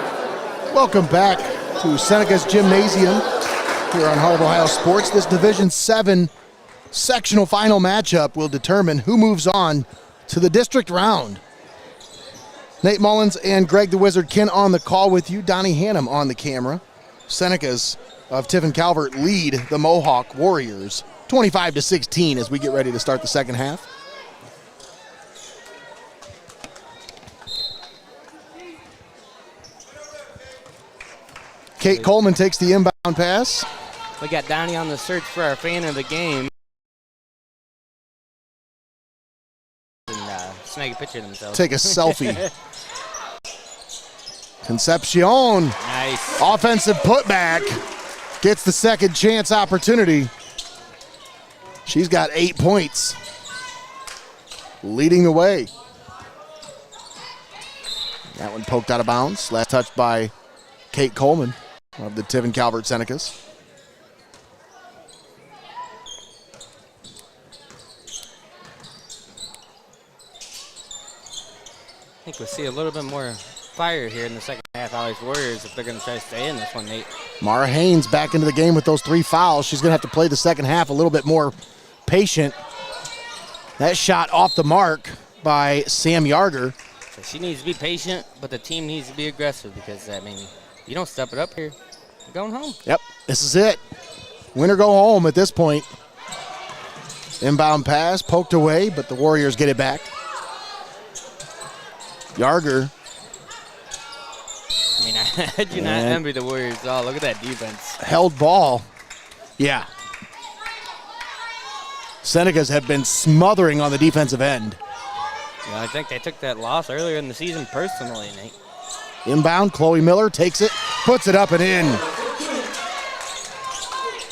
Welcome back to Senecas Gymnasium here on Heart of Ohio Sports. This Division VII Sectional Final matchup will determine who moves on to the district round. Nate Mullins and Greg the Wizard Kinn on the call with you. Donnie Hannam on the camera. Senecas of Tiffin Calvert lead the Mohawk Warriors 25-16 as we get ready to start the second half. Kate Coleman takes the inbound pass. We got Donnie on the search for our fan of the game. And snag a picture of themselves. Take a selfie. Concepcion. Nice. Offensive putback. Gets the second chance opportunity. She's got 8 points. Leading the way. That one poked out of bounds. Last touch by Kate Coleman of the Tiffin Calvert Senecas. I think we'll see a little bit more fire here in the second half out of these Warriors if they're going to try to stay in this one, Nate. Mara Haynes back into the game with those 3 fouls. She's going to have to play the second half a little bit more patient. That shot off the mark by Sam Yarger. So she needs to be patient, but the team needs to be aggressive because, I mean, you don't step it up here, you're going home. Yep, this is it. Win or go home at this point. Inbound pass, poked away, but the Warriors get it back. Yarger. I mean, I do not envy the Warriors at all. Look at that defense. Held ball. Yeah. Senecas have been smothering on the defensive end. Yeah, I think they took that loss earlier in the season personally, Nate. Inbound, Chloe Miller takes it, puts it up and in.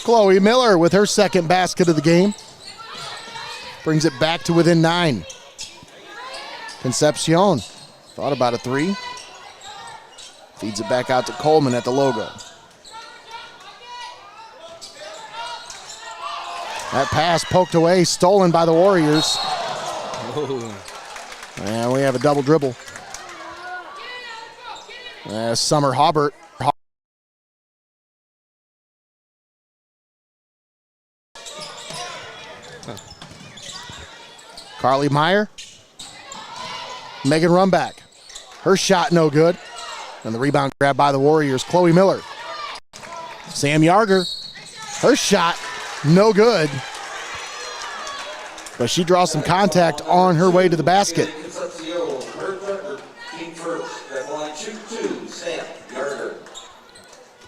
Chloe Miller with her second basket of the game. Brings it back to within 9. Concepcion thought about a 3. Feeds it back out to Coleman at the logo. That pass poked away, stolen by the Warriors. Ooh. And we have a double dribble. Summer Hobart. Carly Meyer. Megan Rumback. Her shot no good. And the rebound grab by the Warriors. Chloe Miller. Sam Yarger. Her shot no good. But she draws some contact on her way to the basket.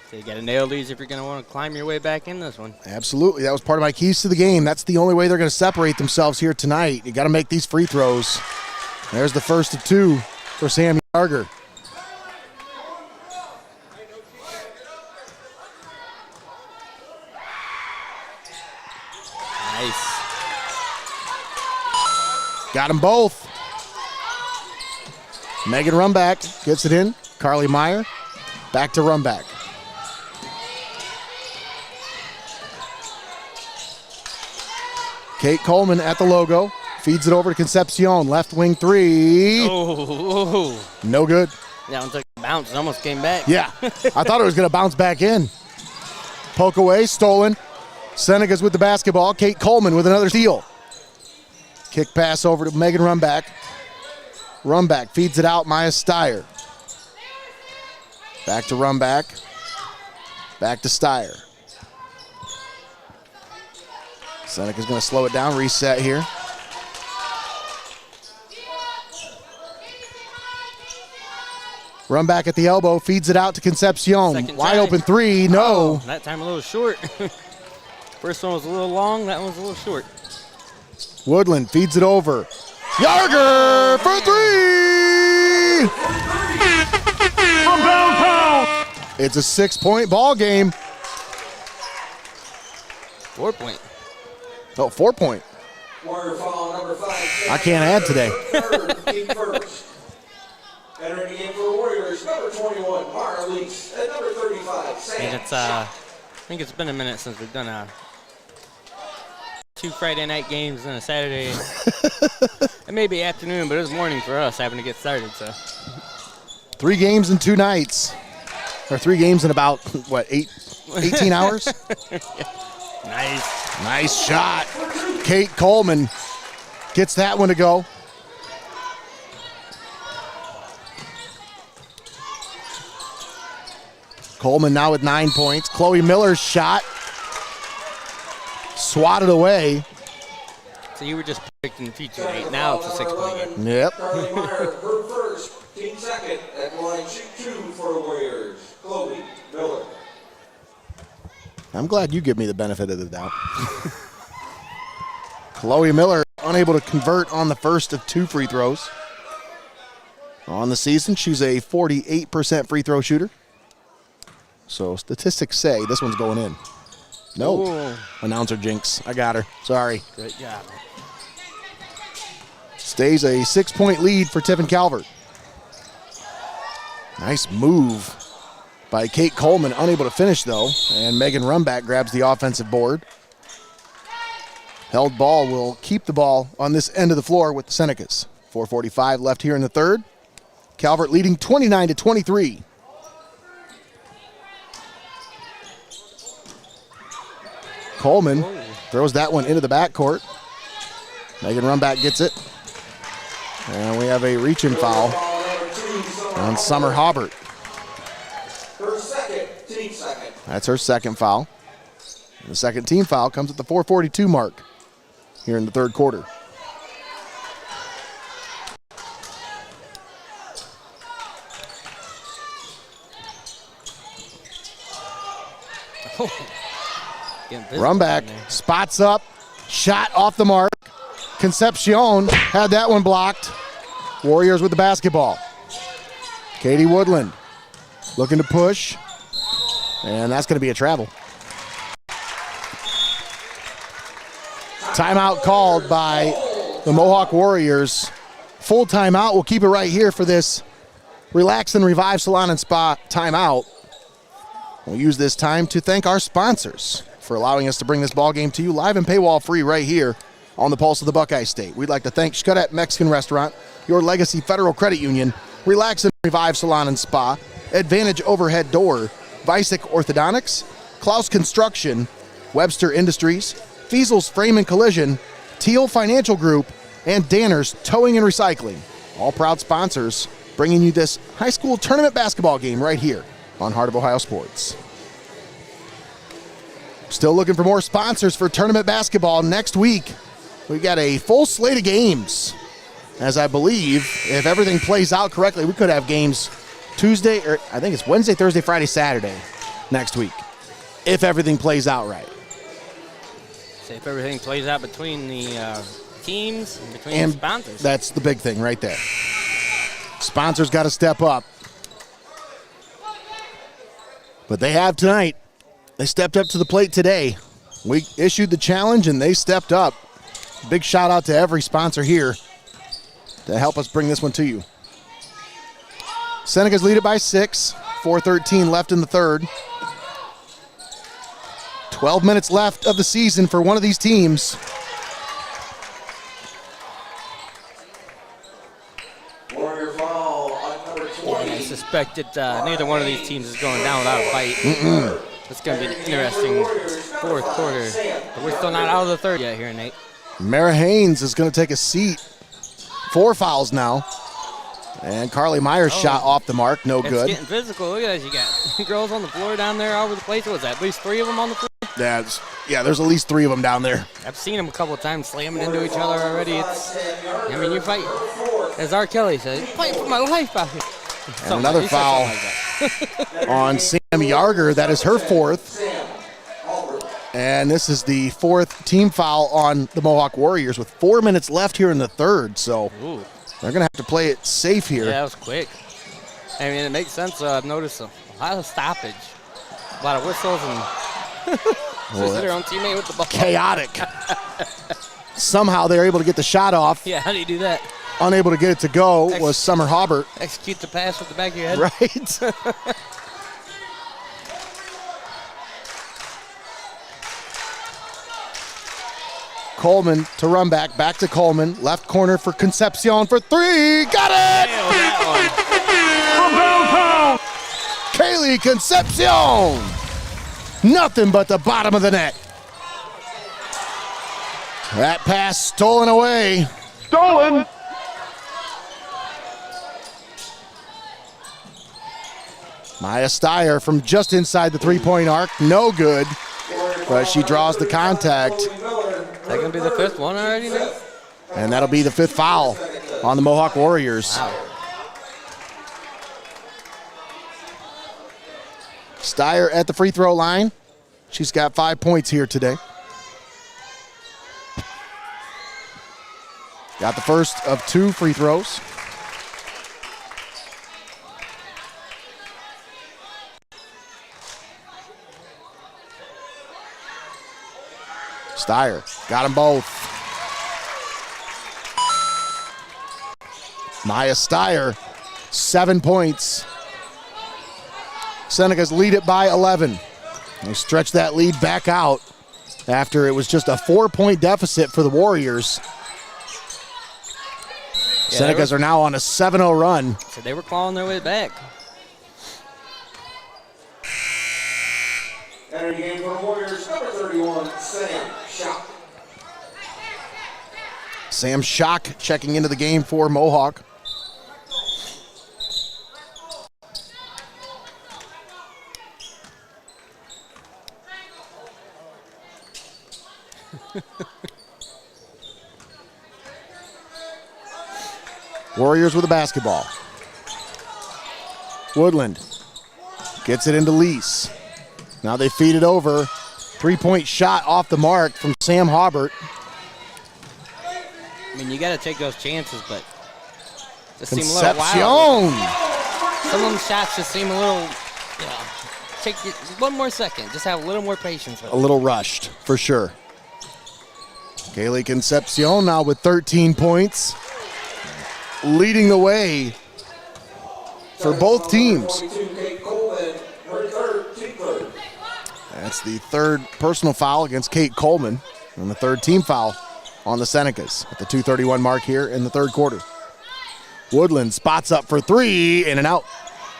So you got to nail these if you're going to want to climb your way back in this one. Absolutely. That was part of my keys to the game. That's the only way they're going to separate themselves here tonight. You got to make these free throws. There's the first of 2 for Sam Yarger. Nice. Got them both. Megan Rumback gets it in. Carly Meyer. Back to Rumback. Kate Coleman at the logo. Feeds it over to Concepcion. Left wing 3. Oh. No good. That one took a bounce and almost came back. Yeah. I thought it was going to bounce back in. Poke away. Stolen. Senecas with the basketball. Kate Coleman with another steal. Kick pass over to Megan Rumback. Rumback feeds it out. Maya Steyer. Back to Rumback. Back to Steyer. Seneca's going to slow it down. Reset here. Rumback at the elbow. Feeds it out to Concepcion. Wide open 3. No. Oh, that time a little short. First one was a little long. That one was a little short. Woodland feeds it over. Yarger for 3! From downtown. It's a 6-point ball game. 4-point. Oh, 4-point. Warrior foul number 5. I can't add today. Entering the game for the Warriors, number 21, Mara Leaks, and number 35, Sam. And it's I think it's been a minute since we've done 2 Friday night games and a Saturday. It may be afternoon, but it was morning for us having to get started. So 3 games in 2 nights. Or 3 games in about, 18 hours? Nice. Nice shot. Kate Coleman gets that one to go. Coleman now with 9 points. Chloe Miller's shot. Swatted away. So you were just predicting future 8. Now it's a 6-point game. Yep. Carly Meyer, her first, team second at line shoot 2 for the Warriors. Chloe Miller. I'm glad you give me the benefit of the doubt. Chloe Miller unable to convert on the first of 2 free throws. On the season, she's a 48% free throw shooter. So statistics say this one's going in. No. Ooh. Announcer jinx. I got her. Sorry. Good job. Stays a 6-point lead for Tiffin Calvert. Nice move by Kate Coleman. Unable to finish, though. And Megan Rumback grabs the offensive board. Held ball will keep the ball on this end of the floor with the Senecas. 4:45 left here in the third. Calvert leading 29-23. Coleman throws that one into the backcourt. Megan Rumback gets it. And we have a reach-in foul on Summer Hobart. Her second, team second. That's her second foul. And the second team foul comes at the 4:42 mark here in the third quarter. Rumback spots up, shot off the mark. Concepcion had that one blocked. Warriors with the basketball. Katie Woodland looking to push, and that's going to be a travel. Timeout called by the Mohawk Warriors. Full timeout. We'll keep it right here for this Relax and Revive Salon and Spa timeout. We'll use this time to thank our sponsors for allowing us to bring this ball game to you live and paywall free right here on the Pulse of the Buckeye State. We'd like to thank Xcaret Mexican Restaurant, Your Legacy Federal Credit Union, Relax and Revive Salon and Spa, Advantage Overhead Door, Vicek Orthodontics, Clouse Construction, Webster Industries, Feasel's Frame and Collision, Tiell Financial Group, and Danner's Towing and Recycling. All proud sponsors bringing you this high school tournament basketball game right here on Heart of Ohio Sports. Still looking for more sponsors for tournament basketball next week. We got a full slate of games. As I believe, if everything plays out correctly, we could have games Tuesday, or I think it's Wednesday, Thursday, Friday, Saturday next week. If everything plays out right. So if everything plays out between the teams and between the sponsors. That's the big thing right there. Sponsors got to step up. But they have tonight. They stepped up to the plate today. We issued the challenge and they stepped up. Big shout out to every sponsor here to help us bring this one to you. Senecas lead it by 6. 4:13 left in the third. 12 minutes left of the season for one of these teams. Warrior foul on number 20. I suspect that neither one of these teams is going down without a fight. It's going to be an interesting fourth quarter. But we're still not out of the third yet here, Nate. Mara Haynes is going to take a seat. 4 fouls now. And Carly Myers shot off the mark. No good. It's getting physical. Look at that. You got girls on the floor down there all over the place. What was that? At least 3 of them on the floor? Yeah, there's at least 3 of them down there. I've seen them a couple of times slamming into each other already. You fight. As R. Kelly said, fighting for my life out here. And another foul on Sam Yarger. That is her 4th. And this is the 4th team foul on the Mohawk Warriors with 4 minutes left here in the third. So they're going to have to play it safe here. Yeah, that was quick. I mean, it makes sense. I've noticed a lot of stoppage, a lot of whistles, and just their own teammate with the ball. Chaotic. Somehow they're able to get the shot off. Yeah, how do you do that? Unable to get it to go was Summer Hobart. Execute the pass with the back of your head. Right. Coleman to run back to Coleman. Left corner for Concepcion for 3. Got it! Kaylee Concepcion. Nothing but the bottom of the net. That pass stolen away. Stolen. Maya Steyer from just inside the three-point arc. No good, but she draws the contact. Is that going to be the fifth one already, Nate? And that'll be the fifth foul on the Mohawk Warriors. Wow. Steyer at the free throw line. She's got 5 points here today. Got the first of 2 free throws. Steyer got them both. Maya Steyer, 7 points. Senecas lead it by 11. They stretch that lead back out after it was just a 4-point deficit for the Warriors. Yeah, Senecas are now on a 7-0 run. So they were clawing their way back. Entering the game for the Warriors, number 31, Sam Schock. Sam Schock checking into the game for Mohawk. Warriors with a basketball. Woodland gets it into Lease. Now they feed it over. 3-point shot off the mark from Sam Hobart. I mean, you got to take those chances, but just seem a little wild. Concepcion. Some of them shots just seem a little, you know, take it one more second. Just have a little more patience with A little rushed, for sure. Kaylee Concepcion now with 13 points, leading the way for both teams. That's the third personal foul against Kate Coleman and the third team foul on the Senecas at the 2:31 mark here in the third quarter. Woodland spots up for 3, in and out.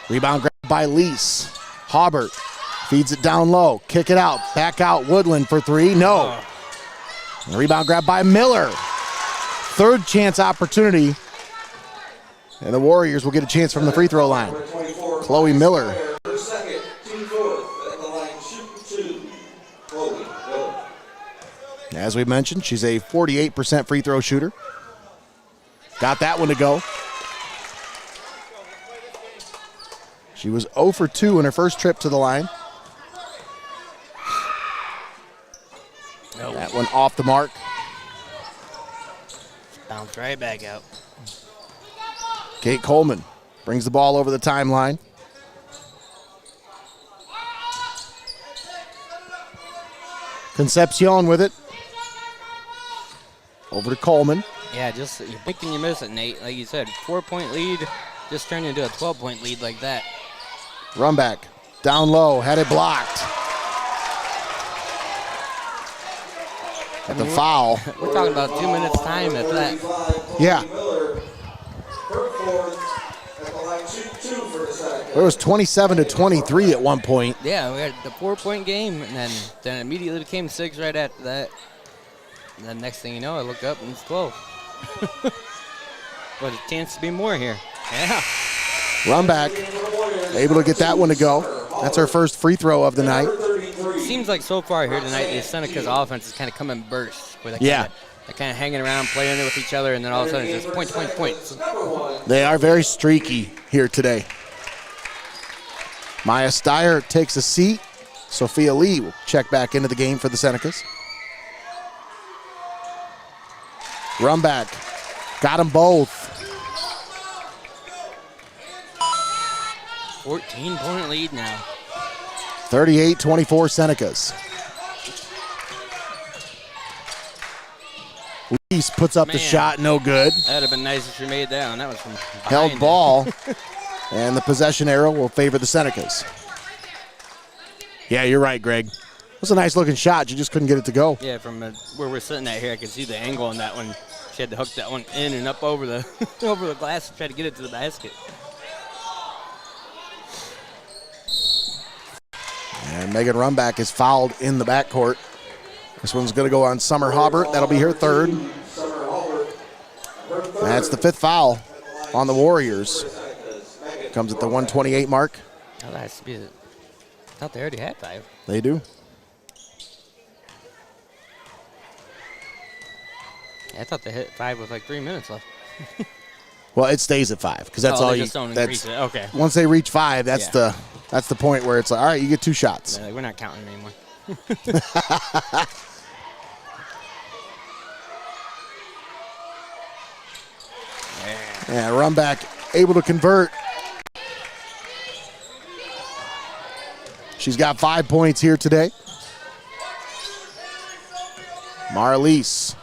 Rebound grabbed by Lease. Hobart feeds it down low, kick it out, back out. Woodland for 3, no. And rebound grabbed by Miller. Third chance opportunity. And the Warriors will get a chance from the free throw line. Chloe Miller. As we mentioned, she's a 48% free throw shooter. Got that one to go. She was 0 for 2 in her first trip to the line. That one off the mark. Bounce right back out. Kate Coleman brings the ball over the timeline. Concepcion with it. Over to Coleman. Yeah, just you're thinking you miss it, Nate. Like you said, 4-point lead just turned into a 12-point lead like that. Run back. Down low. Had it blocked. At the foul. We're talking about 2 minutes time at that. Yeah. It was 27-23 at one point. Yeah, we had the 4-point game, and then immediately became 6 right after that. And then next thing you know, I look up and it's 12. But a chance to be more here. Yeah. Run back. Able to get that one to go. That's our first free throw of the night. Seems like so far here tonight, the Senecas offense is kind of coming bursts. Where they're kind of hanging around, playing with each other, and then all of a sudden it's just points, points, points. They are very streaky here today. Maya Steyer takes a seat. Sophia Lee will check back into the game for the Senecas. Run back. Got them both. 14-point lead now. 38-24 Senecas. Lease puts up the shot, no good. That would have been nice if she made that one. That was from behind. Held ball, and the possession arrow will favor the Senecas. Yeah, you're right, Greg. It was a nice-looking shot. You just couldn't get it to go. Yeah, from where we're sitting at here, I can see the angle on that one. She had to hook that one in and up over the over the glass to try to get it to the basket. And Megan Rumback is fouled in the backcourt. This one's going to go on Summer Hobart. That'll be her third. That's the 5th foul on the Warriors. Comes at the 1:28 mark. Oh, that has to be I thought they already had 5. They do. Yeah, I thought they hit 5 with like 3 minutes left. Well, it stays at 5 because that's all they you. just don't increase it. Okay. Once they reach 5, that's the point where it's like, all right, you get 2 shots. Yeah, we're not counting anymore. Yeah, Rumback able to convert. She's got 5 points here today. Marlise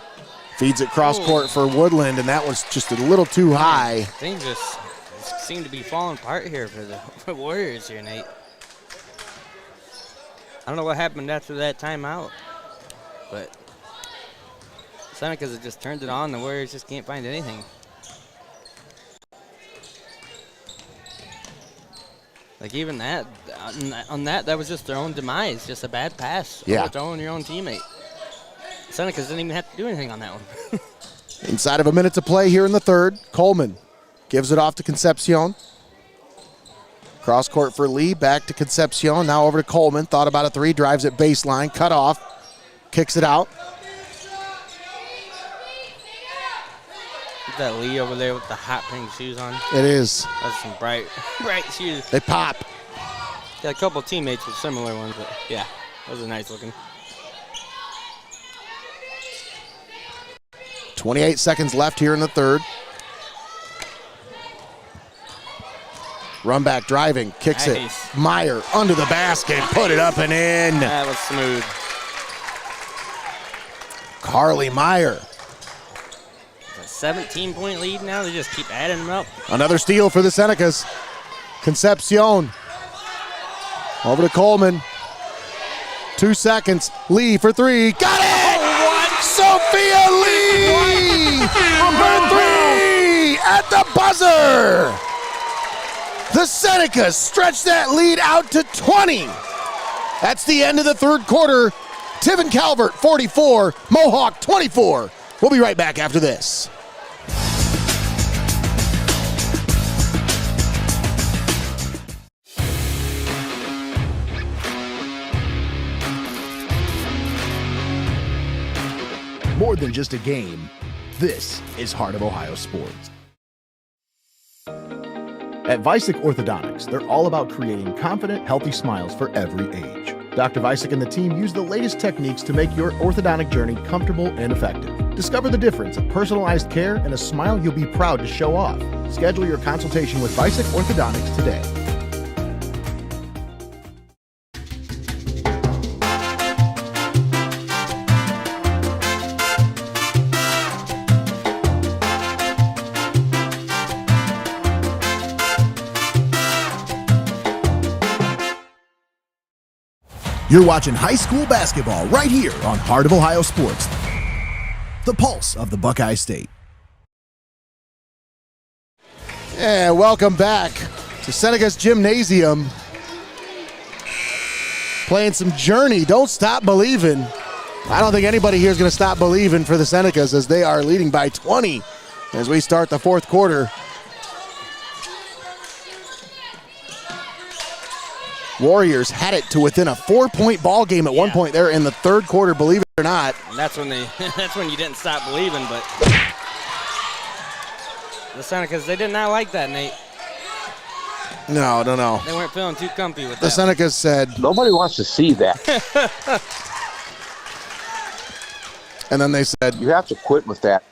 feeds it cross court for Woodland, and that was just a little too high. Things just seem to be falling apart here for the Warriors here, Nate. I don't know what happened after that timeout, but Senecas have just turned it on. The Warriors just can't find anything. Like even that, on that was just their own demise, just a bad pass. Yeah. Throwing your own teammate. Senecas didn't even have to do anything on that one. Inside of a minute to play here in the third, Coleman gives it off to Concepcion. Cross court for Lee, back to Concepcion, now over to Coleman. Thought about a 3, drives it baseline, cut off, kicks it out. Is that Lee over there with the hot pink shoes on? It is. That's some bright shoes. They pop. Got a couple teammates with similar ones, but yeah, those are nice looking. 28 seconds left here in the third. Run back driving, kicks it. Meyer under the basket, put it up and in. That was smooth. Carly Meyer. A 17-point lead now. They just keep adding them up. Another steal for the Senecas. Concepcion. Over to Coleman. 2 seconds. Lee for 3. Got it! Oh, what? Sophia Lee! For 3 at the buzzer! The Senecas stretch that lead out to 20. That's the end of the third quarter. Tiffin Calvert 44, Mohawk 24. We'll be right back after this. More than just a game, this is Heart of Ohio Sports. At Vicek Orthodontics, they're all about creating confident, healthy smiles for every age. Dr. Vicek and the team use the latest techniques to make your orthodontic journey comfortable and effective. Discover the difference of personalized care and a smile you'll be proud to show off. Schedule your consultation with Vicek Orthodontics today. You're watching high school basketball right here on Heart of Ohio Sports, the pulse of the Buckeye State. And welcome back to Senecas Gymnasium. Playing some Journey, Don't Stop Believin'. I don't think anybody here is going to stop believing for the Senecas as they are leading by 20 as we start the fourth quarter. Warriors had it to within a 4-point ball game at one point there in the third quarter, believe it or not. And that's when that's when you didn't stop believing, but the Senecas, they did not like that, Nate. No. They weren't feeling too comfy with The that. Senecas said, Nobody wants to see that. and then they said, You have to quit with that.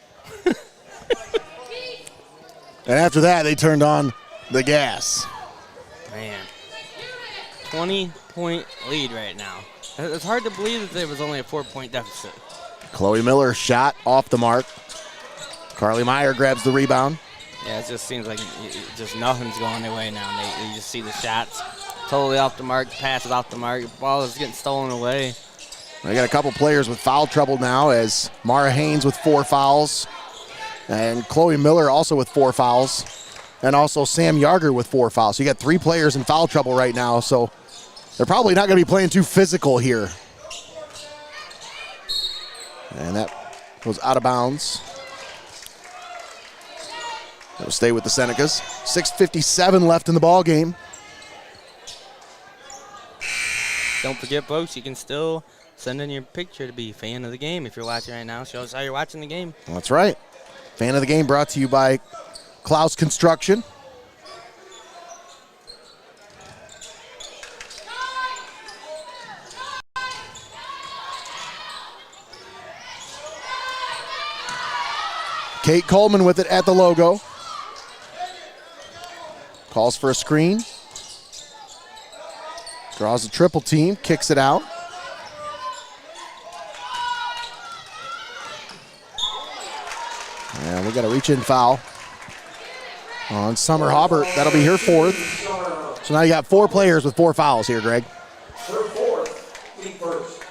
and after that they turned on the gas. Man. 20-point lead right now. It's hard to believe that there was only a 4-point deficit. Chloe Miller shot off the mark. Carly Meyer grabs the rebound. Yeah, it just seems like just nothing's going their way now, Nate. You just see the shots totally off the mark, passes off the mark, ball is getting stolen away. They got a couple players with foul trouble now as Mara Haynes with 4 fouls and Chloe Miller also with 4 fouls and also Sam Yarger with 4 fouls. So you got 3 players in foul trouble right now. So They're probably not going to be playing too physical here. And that goes out of bounds. It'll stay with the Senecas. 6:57 left in the ball game. Don't forget, folks, you can still send in your picture to be a fan of the game if you're watching right now. Show us how you're watching the game. That's right. Fan of the game brought to you by Clouse Construction. Kate Coleman with it at the logo. Calls for a screen. Draws a triple team, kicks it out. And we got a reach-in foul on Summer Haubert. That'll be her fourth. So now you got 4 players with 4 fouls here, Greg. Her fourth, team first.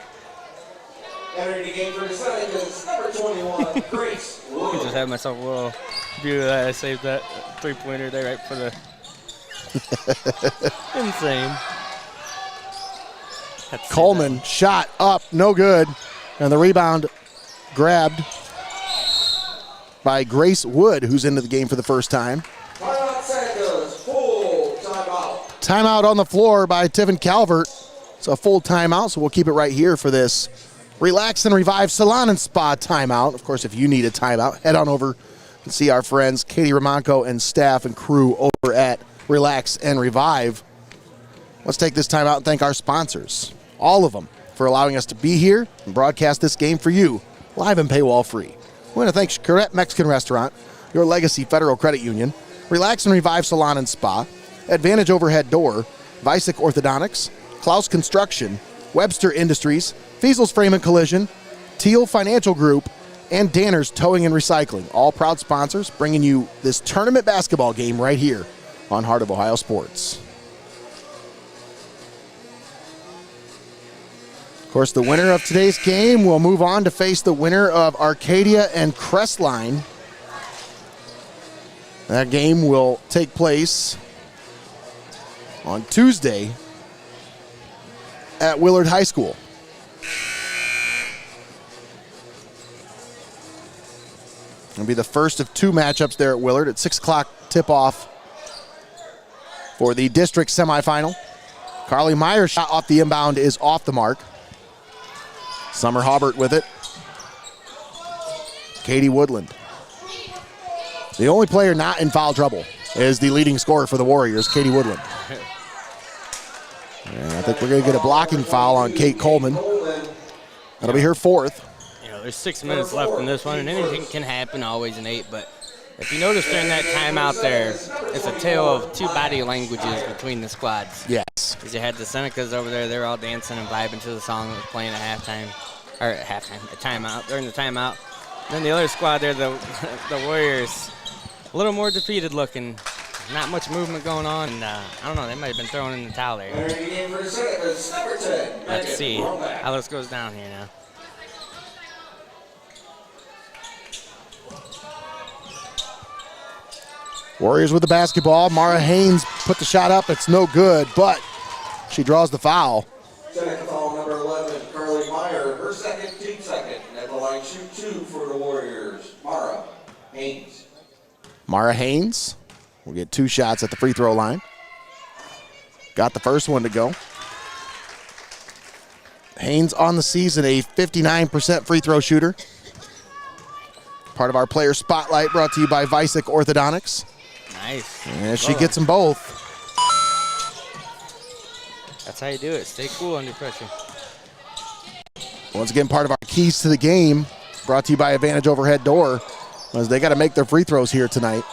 Entering the game for the Senecas, number 21, Grace I just had myself a little view of that. I saved that 3-pointer there right for the insane. Coleman shot up, no good. And the rebound grabbed by Grace Wood, who's into the game for the first time. Timeout Senecas, full timeout. Timeout on the floor by Tiffin Calvert. It's a full timeout, so we'll keep it right here for this Relax and Revive Salon and Spa timeout. Of course, if you need a timeout, head on over and see our friends Katie Ramonko and staff and crew over at Relax and Revive. Let's take this timeout and thank our sponsors, all of them, for allowing us to be here and broadcast this game for you, live and paywall free. We want to thank Xcaret Mexican Restaurant, Your Legacy Federal Credit Union, Relax and Revive Salon and Spa, Advantage Overhead Door, Vicek Orthodontics, Clouse Construction, Webster Industries, Feasel's Frame and Collision, Tiell Financial Group, and Danner's Towing and Recycling, all proud sponsors bringing you this tournament basketball game right here on Heart of Ohio Sports. Of course, the winner of today's game will move on to face the winner of Arcadia and Crestline. That game will take place on Tuesday at Willard High School. It'll be the first of 2 matchups there at Willard at 6 o'clock tip-off for the district semifinal. Carly Meyer's shot off the inbound is off the mark. Summer Haubert with it. Katie Woodland. The only player not in foul trouble is the leading scorer for the Warriors, Katie Woodland. And I think we're going to get a blocking foul on Kate Coleman. That'll be her fourth. You know, there's 6 minutes left in this one, and anything can happen always in 8, but if you notice during that timeout there, it's a tale of 2 body languages between the squads. Yes. Because you had the Senecas over there, they were all dancing and vibing to the song that was playing at timeout, during the timeout. And then the other squad there, the Warriors, a little more defeated looking. Not much movement going on, and I don't know, they might have been throwing in the towel there. Let's see how this goes down here now. Warriors with the basketball. Mara Haynes put the shot up. It's no good, but she draws the foul. Second foul, number 11, Carly Meyer. Her second, team second. At the line, shoot 2 for the Warriors. Mara Haynes. Mara Haynes will get 2 shots at the free throw line. Got the first one to go. Haynes on the season, a 59% free throw shooter. Part of our player spotlight brought to you by Vicek Orthodontics. Nice. And she gets them both. That's how you do it. Stay cool under pressure. Once again, part of our keys to the game brought to you by Advantage Overhead Door, as they got to make their free throws here tonight.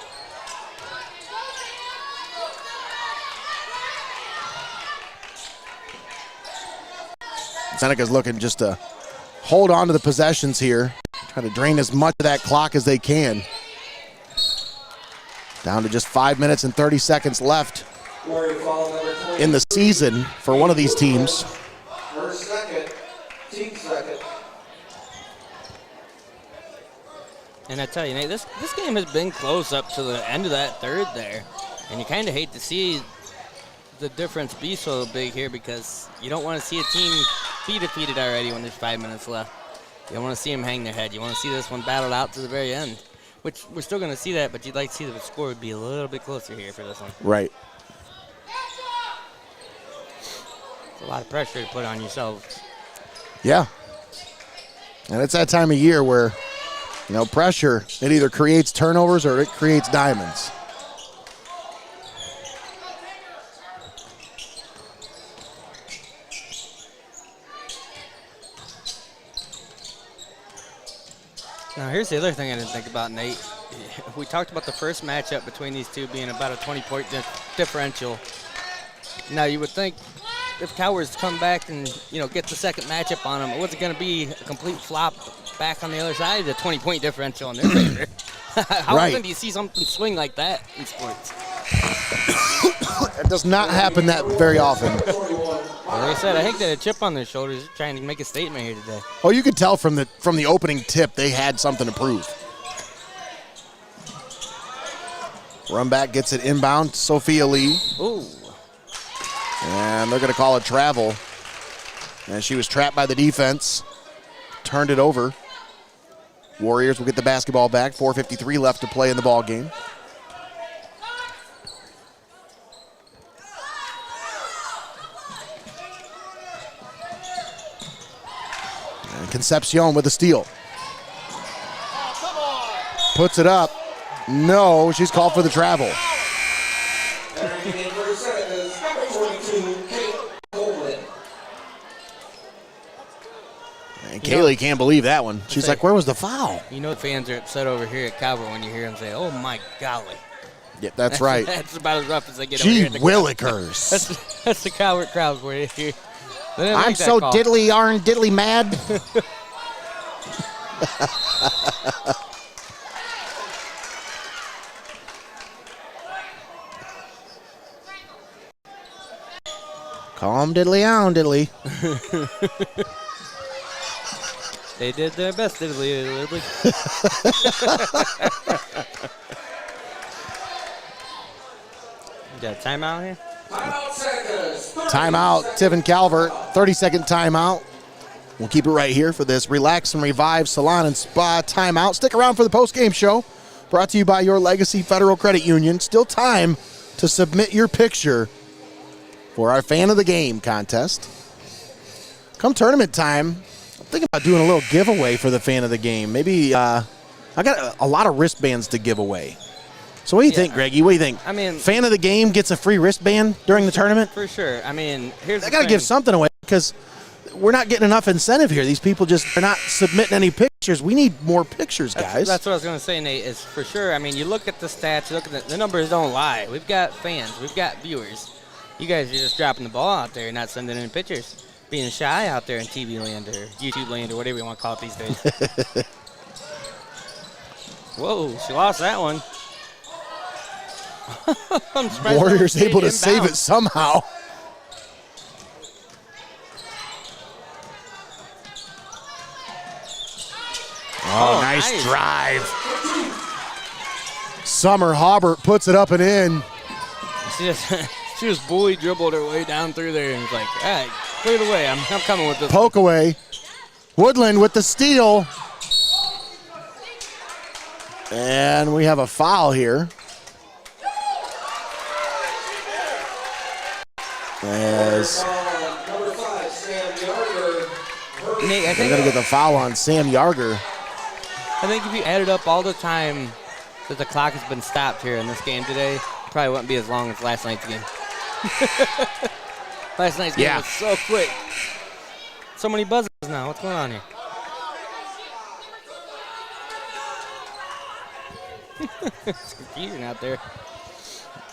Seneca's looking just to hold on to the possessions here, try to drain as much of that clock as they can. Down to just 5 minutes and 30 seconds left in the season for one of these teams. Her second, team second. And I tell you, Nate, this game has been close up to the end of that third there. And you kind of hate to see the difference be so big here because you don't want to see a team be defeated already when there's 5 minutes left. You don't want to see them hang their head. You want to see this one battled out to the very end, which we're still going to see that, but you'd like to see the score would be a little bit closer here for this one. Right. It's a lot of pressure to put on yourselves. Yeah. And it's that time of year where, pressure, it either creates turnovers or it creates diamonds. Now, here's the other thing I didn't think about, Nate. We talked about the first matchup between these two being about a 20-point differential. Now, you would think if Calvert's come back and, get the second matchup on them, it wasn't going to be a complete flop back on the other side of the 20-point differential in their favor. How often do you see something swing like that in sports? It does not happen that very often. Well, like I said, I think they had a chip on their shoulders trying to make a statement here today. Oh, you could tell from the opening tip they had something to prove. Run back gets it inbound, Sophia Lee. Ooh. And they're going to call it travel. And she was trapped by the defense. Turned it over. Warriors will get the basketball back. 4:53 left to play in the ball game. And Concepcion with a steal. Puts it up. No, she's called for the travel. And Kaylee can't believe that one. She's like, where was the foul? The fans are upset over here at Calvert when you hear them say, oh, my golly. Yeah, that's right. That's about as rough as they get over here. Gee willikers. That's the Calvert crowd for you. I'm so diddly yarn diddly mad. Calm diddly on diddly. They did their best, diddly diddly. You got a timeout here? Timeout, Tiffin Calvert. 30-second timeout. We'll keep it right here for this Relax and Revive Salon and Spa timeout. Stick around for the post-game show. Brought to you by your Legacy Federal Credit Union. Still time to submit your picture for our Fan of the Game contest. Come tournament time, I'm thinking about doing a little giveaway for the Fan of the Game. Maybe I got a lot of wristbands to give away. So what do you think, Greggy? What do you think? I mean, Fan of the Game gets a free wristband during the tournament? For sure. I mean, here's the thing. I got to give something away because we're not getting enough incentive here. These people just are not submitting any pictures. We need more pictures, guys. That's what I was going to say, Nate, is for sure. I mean, you look at the stats, you look at the numbers don't lie. We've got fans. We've got viewers. You guys are just dropping the ball out there and not sending in pictures. Being shy out there in TV land or YouTube land or whatever you want to call it these days. Whoa, she lost that one. Warriors able to save it somehow. Oh, nice drive. Summer Hobart puts it up and in. She just bully dribbled her way down through there and was like, all right, clear the way. I'm coming with this. Poke away. Woodland with the steal. And we have a foul here. As Nate, they're going to get the foul on Sam Yarger. I think if you added up all the time that the clock has been stopped here in this game today, it probably wouldn't be as long as last night's game. Last night's game was so quick. So many buzzers now. What's going on here? It's confusion out there.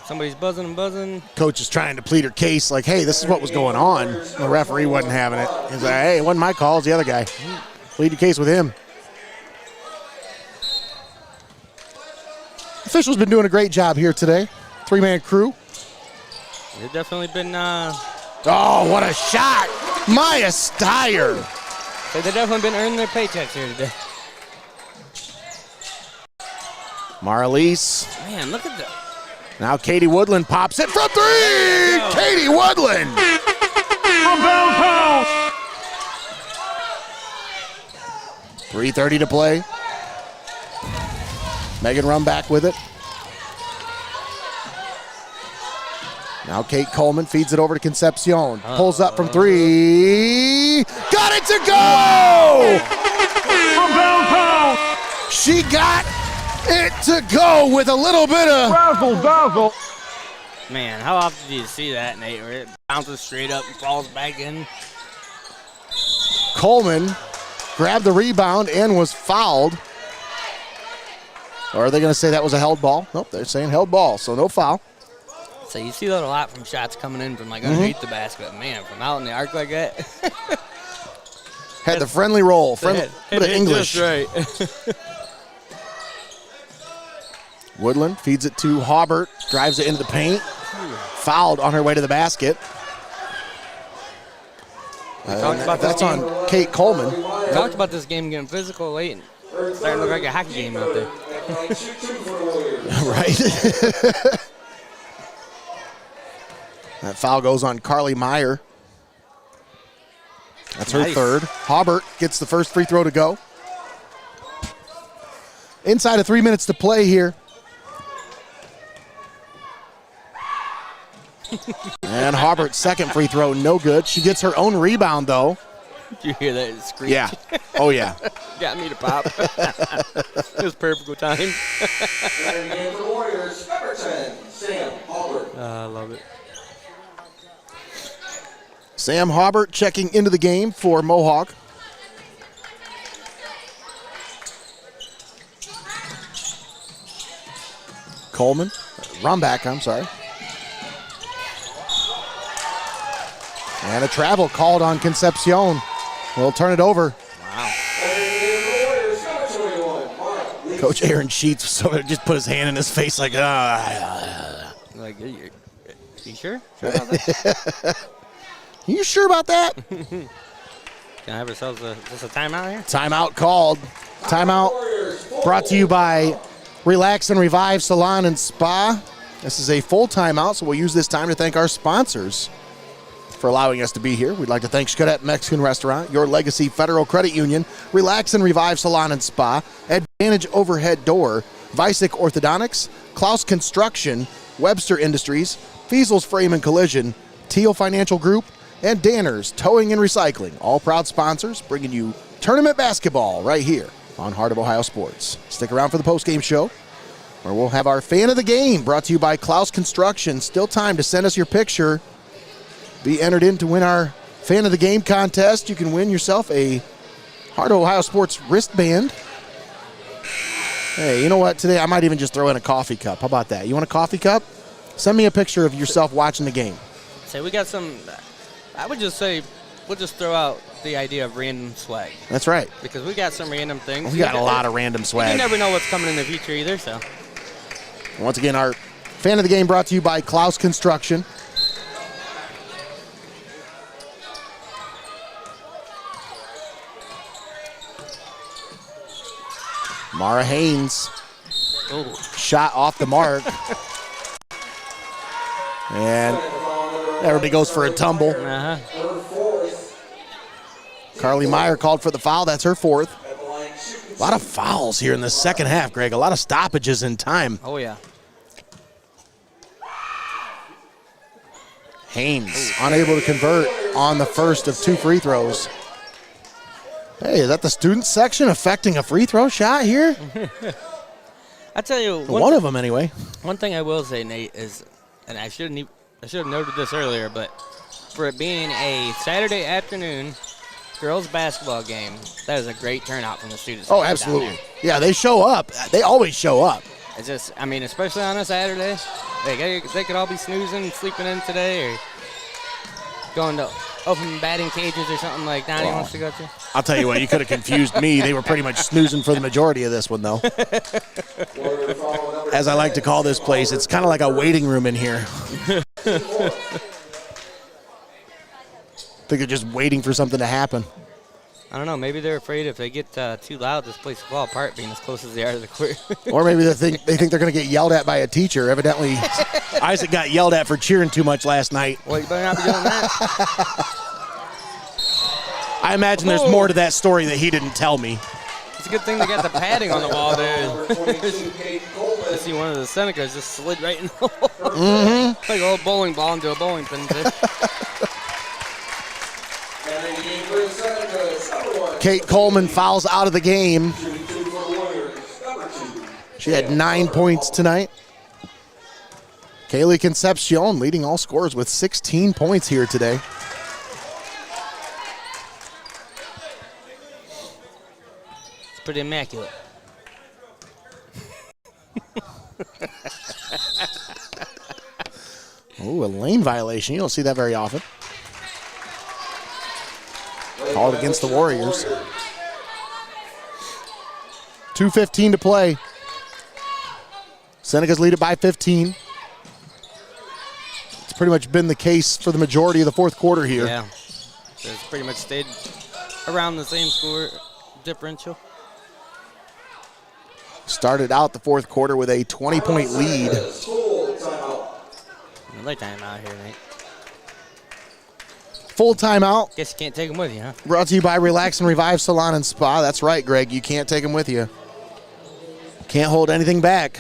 Somebody's buzzing and buzzing. Coach is trying to plead her case like, hey, this is what was going on. The referee wasn't having it. He's like, hey, it wasn't my call, it's the other guy. Plead your case with him. Officials been doing a great job here today. Three-man crew. They've definitely been... Oh, what a shot! Maya Steyer. They've definitely been earning their paychecks here today. Marlise. Man, look at that. Now Katie Woodland pops it from three! Katie three, Woodland. From downtown. 3:30 to play. Megan run back with it. Now Kate Coleman feeds it over to Concepcion. Pulls up from three. Got it to go! From downtown. She got it to go with a little bit of Razzle dazzle. Man, how often do you see that, Nate, where it bounces straight up and falls back in? Coleman grabbed the rebound and was fouled. Or are they going to say that was a held ball? Nope, they're saying held ball, so no foul. So you see that a lot from shots coming in from like underneath the basket. Man, from out in the arc like that. Had the friendly roll, friendly bit of English. Just right. Woodland feeds it to Hobart, drives it into the paint. Fouled on her way to the basket. That's on Kate Coleman. We talked about this game getting physical late. It's starting to look like a hockey game out there. Right. That foul goes on Carly Meyer. That's her third. Hobart gets the first free throw to go. Inside of 3 minutes to play here. And Harbert's second free throw, no good. She gets her own rebound, though. Did you hear that screech? Yeah. Oh, yeah. Got me to pop. It was perfect time. I love it. Sam Hobart checking into the game for Mohawk. Coleman, run back, I'm sorry. And a travel called on Concepcion. We'll turn it over. Wow. Coach Aaron Sheets just put his hand in his face like, Like, you sure? Sure about that? You sure about that? Can I have ourselves just a timeout here? Timeout called. Timeout brought to you by Relax and Revive Salon and Spa. This is a full timeout, so we'll use this time to thank our sponsors for allowing us to be here. We'd like to thank Xcaret Mexican Restaurant, Your Legacy Federal Credit Union, Relax and Revive Salon and Spa, Advantage Overhead Door, Vicek Orthodontics, Clouse Construction, Webster Industries, Feasel's Frame and Collision, Tiell Financial Group, and Danner's Towing and Recycling, all proud sponsors bringing you tournament basketball right here on Heart of Ohio Sports. Stick around for the postgame show, where we'll have our Fan of the Game brought to you by Clouse Construction. Still time to send us your picture. Be entered in to win our Fan of the Game contest. You can win yourself a Heart of Ohio Sports wristband. Hey, you know what? Today I might even just throw in a coffee cup. How about that? You want a coffee cup? Send me a picture of yourself watching the game. Say we got some. I would just say we'll just throw out the idea of random swag. That's right. Because we got some random things. We got a lot of random swag. You never know what's coming in the future either, so. Once again, our Fan of the Game brought to you by Clouse Construction. Mara Haynes. Ooh. Shot off the mark. And everybody goes for a tumble. Uh-huh. Carly Meyer called for the foul. That's her fourth. A lot of fouls here in the second half, Greg. A lot of stoppages in time. Oh, yeah. Haynes unable to convert on the first of two free throws. Hey, is that the student section affecting a free throw shot here? I tell you, one of them anyway. One thing I will say, Nate, is, and I should have noted this earlier, but for it being a Saturday afternoon girls basketball game, that is a great turnout from the students. Oh, absolutely. Yeah, they show up. They always show up. It's just, I mean, especially on a Saturday, they could all be snoozing, sleeping in today, or going to open batting cages or something like Donnie wants to go to. I'll tell you what, you could have confused me. They were pretty much snoozing for the majority of this one, though. As I like to call this place, it's kind of like a waiting room in here. I think they're just waiting for something to happen. I don't know. Maybe they're afraid if they get too loud, this place will fall apart, being as close as they are to the court. Or maybe they think they're going to get yelled at by a teacher. Evidently, Isaac got yelled at for cheering too much last night. Well, you better not be doing that. I imagine there's more to that story that he didn't tell me. It's a good thing they got the padding on the wall there. I see one of the Senecas just slid right in the hole. Mm-hmm. Like a little bowling ball into a bowling pin. Kate Coleman fouls out of the game. She had 9 points tonight. Kaylee Concepcion leading all scorers with 16 points here today. It's pretty immaculate. Oh, a lane violation. You don't see that very often. Called against the Warriors. 2:15 to play. Senecas lead it by 15. It's pretty much been the case for the majority of the fourth quarter here. Yeah. So it's pretty much stayed around the same score differential. Started out the fourth quarter with a 20-point lead. Another timeout here, Nate. Full timeout. Guess you can't take them with you, huh? Brought to you by Relax and Revive Salon and Spa. That's right, Greg. You can't take them with you. Can't hold anything back.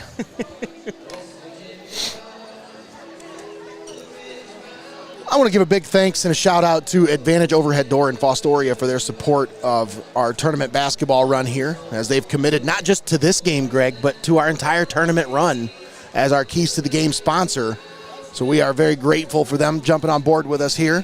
I want to give a big thanks and a shout out to Advantage Overhead Door in Fostoria for their support of our tournament basketball run here, as they've committed not just to this game, Greg, but to our entire tournament run as our Keys to the Game sponsor. So we are very grateful for them jumping on board with us here.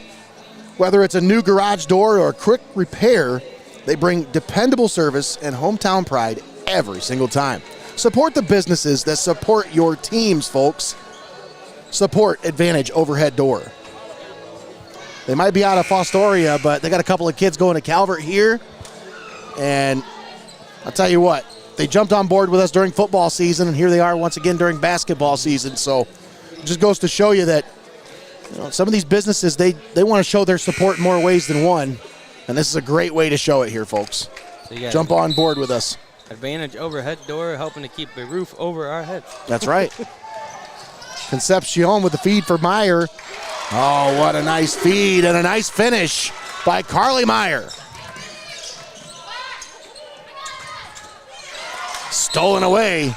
Whether it's a new garage door or a quick repair, they bring dependable service and hometown pride every single time. Support the businesses that support your teams, folks. Support Advantage Overhead Door. They might be out of Fostoria, but they got a couple of kids going to Calvert here. And I'll tell you what, they jumped on board with us during football season, and here they are once again during basketball season. So it just goes to show you that some of these businesses, they want to show their support in more ways than one. And this is a great way to show it here, folks. So you got Jump on board with us. Advantage Overhead Door, helping to keep a roof over our heads. That's right. Concepcion with the feed for Meyer. Oh, what a nice feed and a nice finish by Carly Meyer. Stolen away.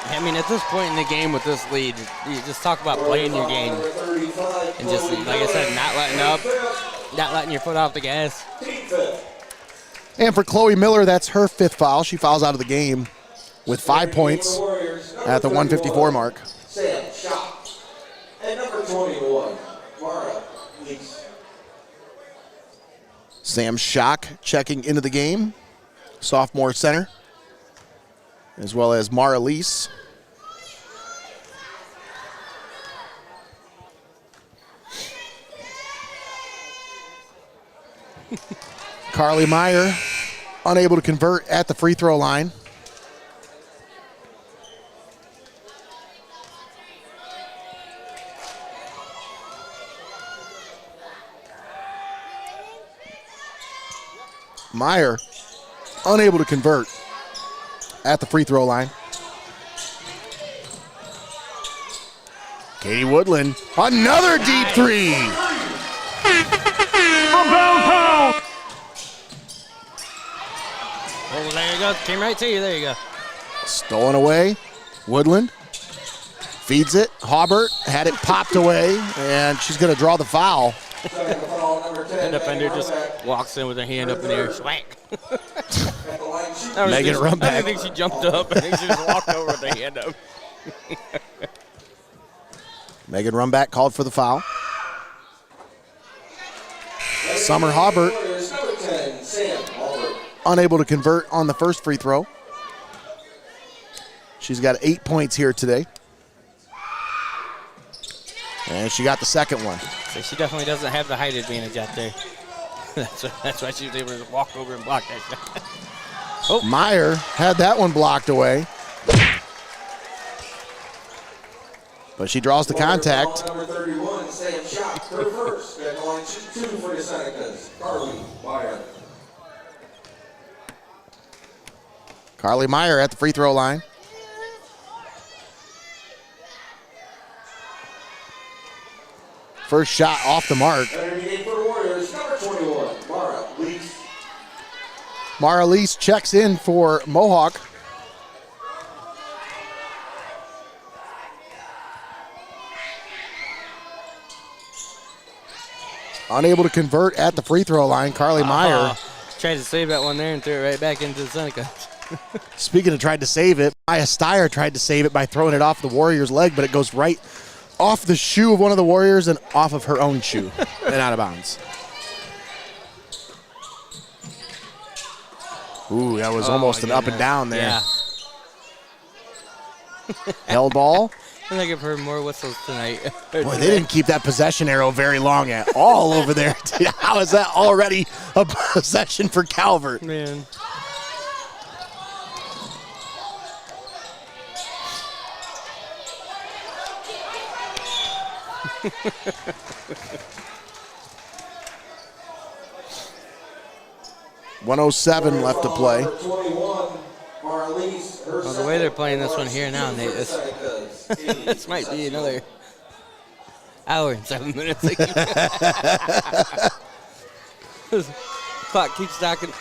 I mean, at this point in the game with this lead, you just talk about playing your game. And just, like I said, not letting up, not letting your foot off the gas. And for Chloe Miller, that's her fifth foul. She fouls out of the game with 5 points at the 154 mark. Sam Schock. And number 21, Mara Lease. Sam Schock checking into the game. Sophomore center. As well as Mara Lease. Carly Meyer unable to convert at the free throw line. Meyer unable to convert at the free throw line. Katie Woodland, another deep three. From downtown. Oh, there you go. Came right to you. There you go. Stolen away. Woodland feeds it. Hobart had it popped away, and she's going to draw the foul. The defender just walks in with her hand up in the air. Swank. Megan Rumback. I think she jumped up. I think she just walked over with her hand up. Megan Rumback called for the foul. Summer Hobart unable to convert on the first free throw. She's got 8 points here today. And she got the second one. So she definitely doesn't have the height advantage out there. That's why she was able to walk over and block that shot. Oh. Meyer had that one blocked away. But she draws the contact. Number 31, Sam Schock, her first. At the line, shoot 2 for the Senecas, Carly Meyer. Carly Meyer at the free throw line. First shot off the mark. Entering the game for the Warriors, number 21, Mara Lees. Mara Lees checks in for Mohawk. Unable to convert at the free throw line, Carly Meyer. Tried to save that one there and threw it right back into the Seneca. Speaking of tried to save it, Maya Steyer tried to save it by throwing it off the Warriors' leg, but it goes right off the shoe of one of the Warriors and off of her own shoe and out of bounds. Ooh, that was almost an up and down there. Yeah. Held ball. I think I've heard more whistles tonight. Boy, they didn't keep that possession arrow very long at all over there. How is that already a possession for Calvert? Man. $107 left to play. Well, the way they're playing this one here now, Nate, this might be another hour and 7 minutes. Clock keeps stopping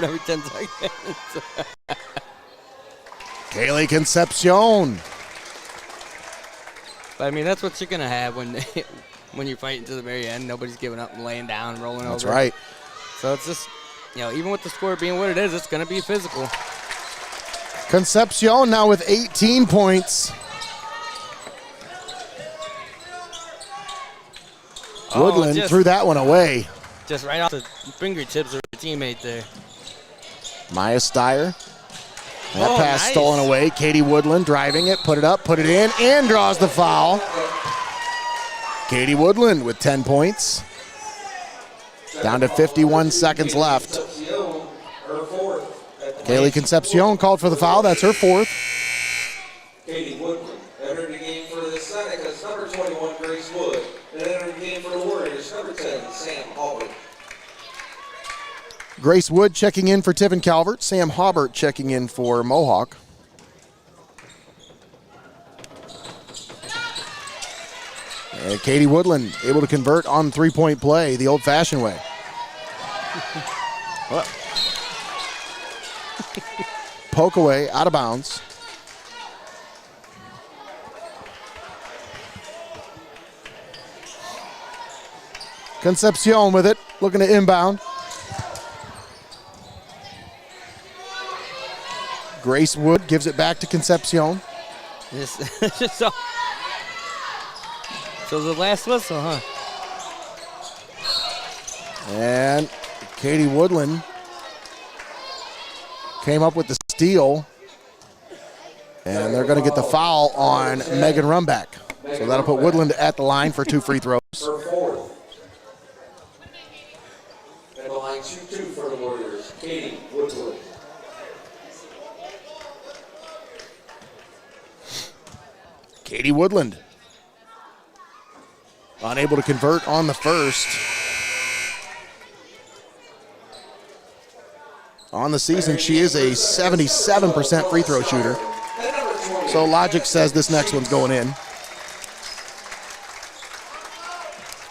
every 10 seconds. Kaylee Concepcion. But I mean, that's what you're gonna have when you're fighting to the very end. Nobody's giving up and laying down and rolling over. That's right. So it's just, even with the score being what it is, it's gonna be physical. Concepcion now with 18 points. Woodland threw that one away. Just right off the fingertips of her teammate there. Maya Steyer. That pass stolen away. Katie Woodland driving it, put it up, put it in, and draws the foul. Katie Woodland with 10 points. Down to 51 seconds left. Kaylee Concepcion called for the foul. That's her fourth. Katie Woodland entered the game for the Senecas, number 21, Grace Wood. And entered the game for the Warriors, number 10, Sam Hawley. Grace Wood checking in for Tiffin Calvert. Sam Hobart checking in for Mohawk. And Katie Woodland able to convert on three-point play the old-fashioned way. Poke away, out of bounds. Concepcion with it, looking to inbound. Grace Wood gives it back to Concepcion. So the last whistle, huh? And Katie Woodland came up with the steal. And they're going to get the foul on Megan Rumback. So that'll put Woodland at the line for 2 free throws. Her fourth. And the line shoot 2 for the Warriors, Katie Woodland. Katie Woodland unable to convert on the first. On the season, she is a 77% free throw shooter. So logic says this next one's going in.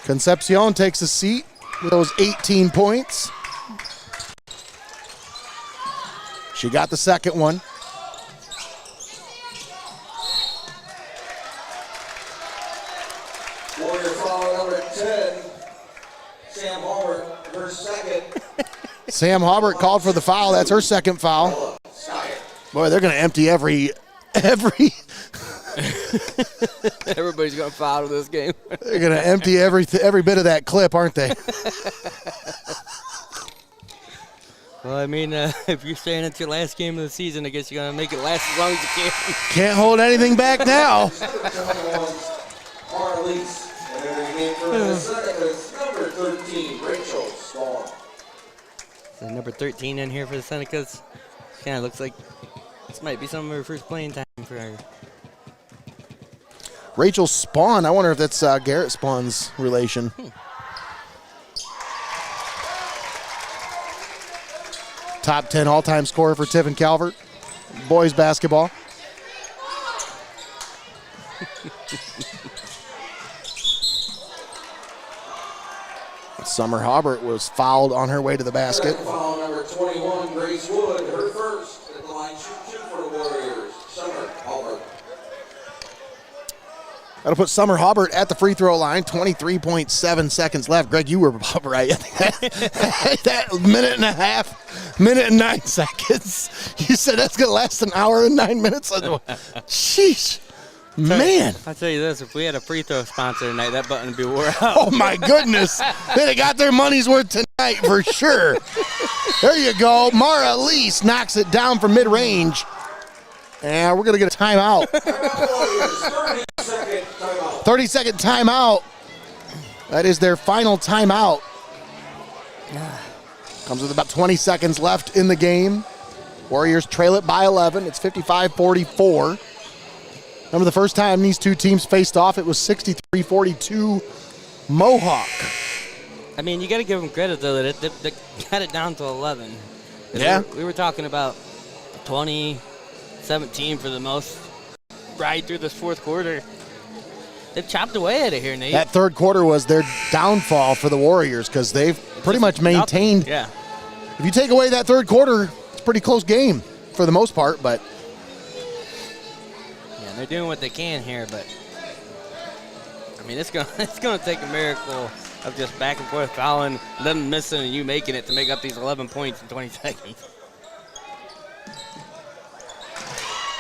Concepcion takes a seat with those 18 points. She got the second one. Warrior foul number 10, Sam Hobart, her second. Sam Hobart called for the foul. That's her second foul. Boy, they're going to empty every. Everybody's going to foul in this game. They're going to empty every bit of that clip, aren't they? Well, I mean, if you're saying it's your last game of the season, I guess you're going to make it last as long as you can. Can't hold anything back now. Marlies, and entering the game for the Senecas, number 13, Rachel Spawn. So number 13 in here for the Senecas. Kind of looks like this might be some of her first playing time for her. Rachel Spawn. I wonder if that's Garrett Spawn's relation. Top 10 all-time scorer for Tiffin Calvert. boys basketball. Summer Hobart was fouled on her way to the basket. Foul number 21, Grace Wood, her first at the line, shoot for the Warriors. Summer Hobart. That'll put Summer Hobart at the free throw line. 23.7 seconds left. Greg, you were about right. That minute and a half, minute and 9 seconds. You said that's going to last an hour and 9 minutes? Sheesh. Man. I'll tell you this, if we had a free throw sponsor tonight, that button would be wore out. Oh, my goodness. They got their money's worth tonight for sure. There you go. Mara Elise knocks it down from mid-range. And we're going to get a timeout. 30-second timeout. That is their final timeout. Comes with about 20 seconds left in the game. Warriors trail it by 11. It's 55-44. Remember the first time these two teams faced off, it was 63-42 Mohawk. I mean, you got to give them credit, though, that they got it down to 11. Yeah. We were talking about 20-17 for the most right through this fourth quarter. They've chopped away at it here, Nate. That third quarter was their downfall for the Warriors because they've pretty much maintained. Yeah. If you take away that third quarter, it's a pretty close game for the most part, but. Yeah, they're doing what they can here, but I mean, it's gonna take a miracle of just back and forth fouling, them missing, and you making it to make up these 11 points in 20 seconds.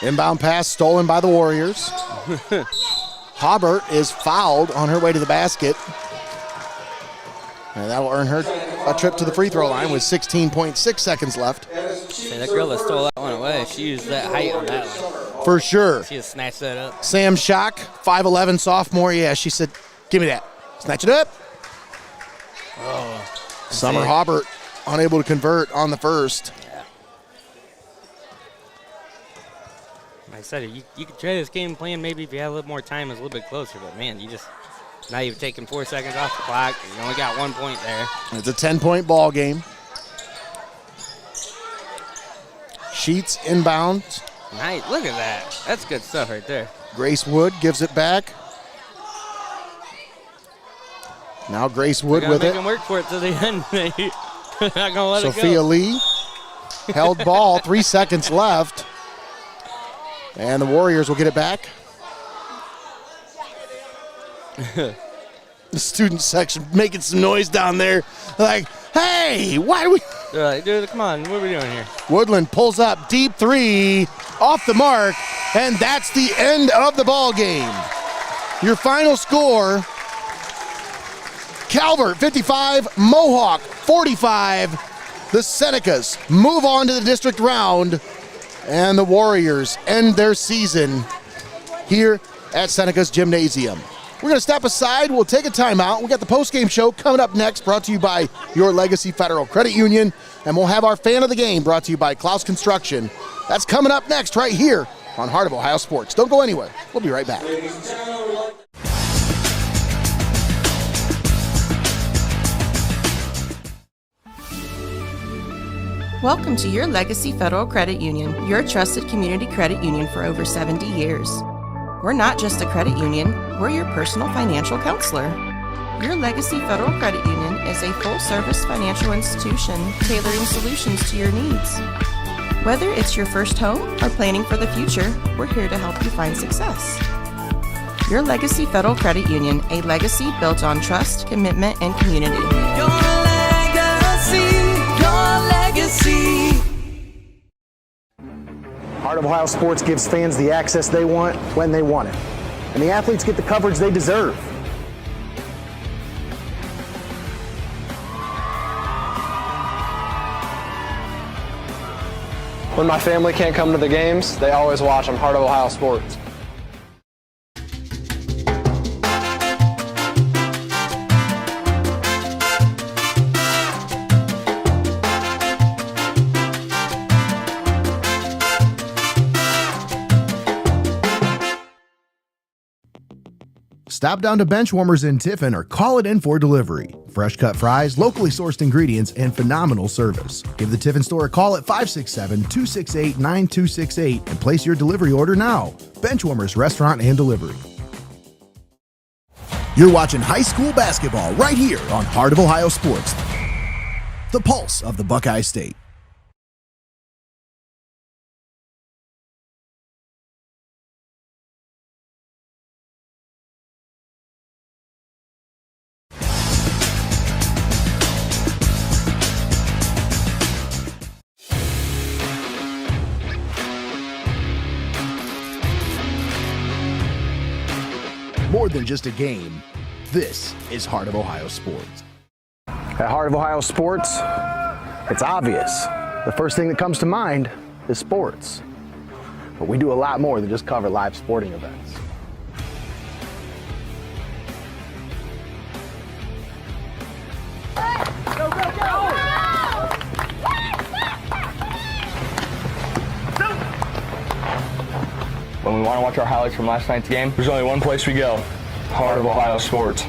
Inbound pass stolen by the Warriors. Hobart is fouled on her way to the basket. And that will earn her a trip to the free throw line with 16.6 seconds left. See, that girl that stole that one away, she used that height on that one. For sure. She just snatched that up. Sam Schock, 5'11", sophomore. Yeah, she said, give me that. Snatch it up. Oh. Summer Hobart unable to convert on the first. Yeah. Like I said, you could try this game plan maybe if you had a little more time, it's a little bit closer, but man, now you've taken 4 seconds off the clock. You only got 1 point there. It's a 10-point ball game. Sheets inbound. Nice. Look at that. That's good stuff right there. Grace Wood gives it back. Now Grace Wood with make it. them work for it to the end. They're not going to let Sophia it go. Lee held ball. 3 seconds left. And the Warriors will get it back. The student section making some noise down there. Like, hey, why do we? They're like, dude, come on, what are we doing here? Woodland pulls up, deep three, off the mark, and that's the end of the ball game. Your final score, Calvert 55, Mohawk 45. The Senecas move on to the district round, and the Warriors end their season here at Senecas Gymnasium. We're going to step aside. We'll take a timeout. We got the post-game show coming up next, brought to you by Your Legacy Federal Credit Union. And we'll have our fan of the game brought to you by Clouse Construction. That's coming up next right here on Heart of Ohio Sports. Don't go anywhere. We'll be right back. Welcome to Your Legacy Federal Credit Union, your trusted community credit union for over 70 years. We're not just a credit union, we're your personal financial counselor. Your Legacy Federal Credit Union is a full-service financial institution tailoring solutions to your needs. Whether it's your first home or planning for the future, we're here to help you find success. Your Legacy Federal Credit Union, a legacy built on trust, commitment, and community. Your legacy, your legacy. Heart of Ohio Sports gives fans the access they want when they want it. And the athletes get the coverage they deserve. When my family can't come to the games, they always watch on Heart of Ohio Sports. Stop down to Benchwarmers in Tiffin or call it in for delivery. Fresh cut fries, locally sourced ingredients, and phenomenal service. Give the Tiffin store a call at 567-268-9268 and place your delivery order now. Benchwarmers Restaurant and Delivery. You're watching high school basketball right here on Heart of Ohio Sports, the pulse of the Buckeye State. More than just a game, this is Heart of Ohio Sports. At Heart of Ohio Sports, it's obvious. The first thing that comes to mind is sports. But we do a lot more than just cover live sporting events. Go, go, go! When we want to watch our highlights from last night's game, there's only one place we go: Heart of Ohio Sports.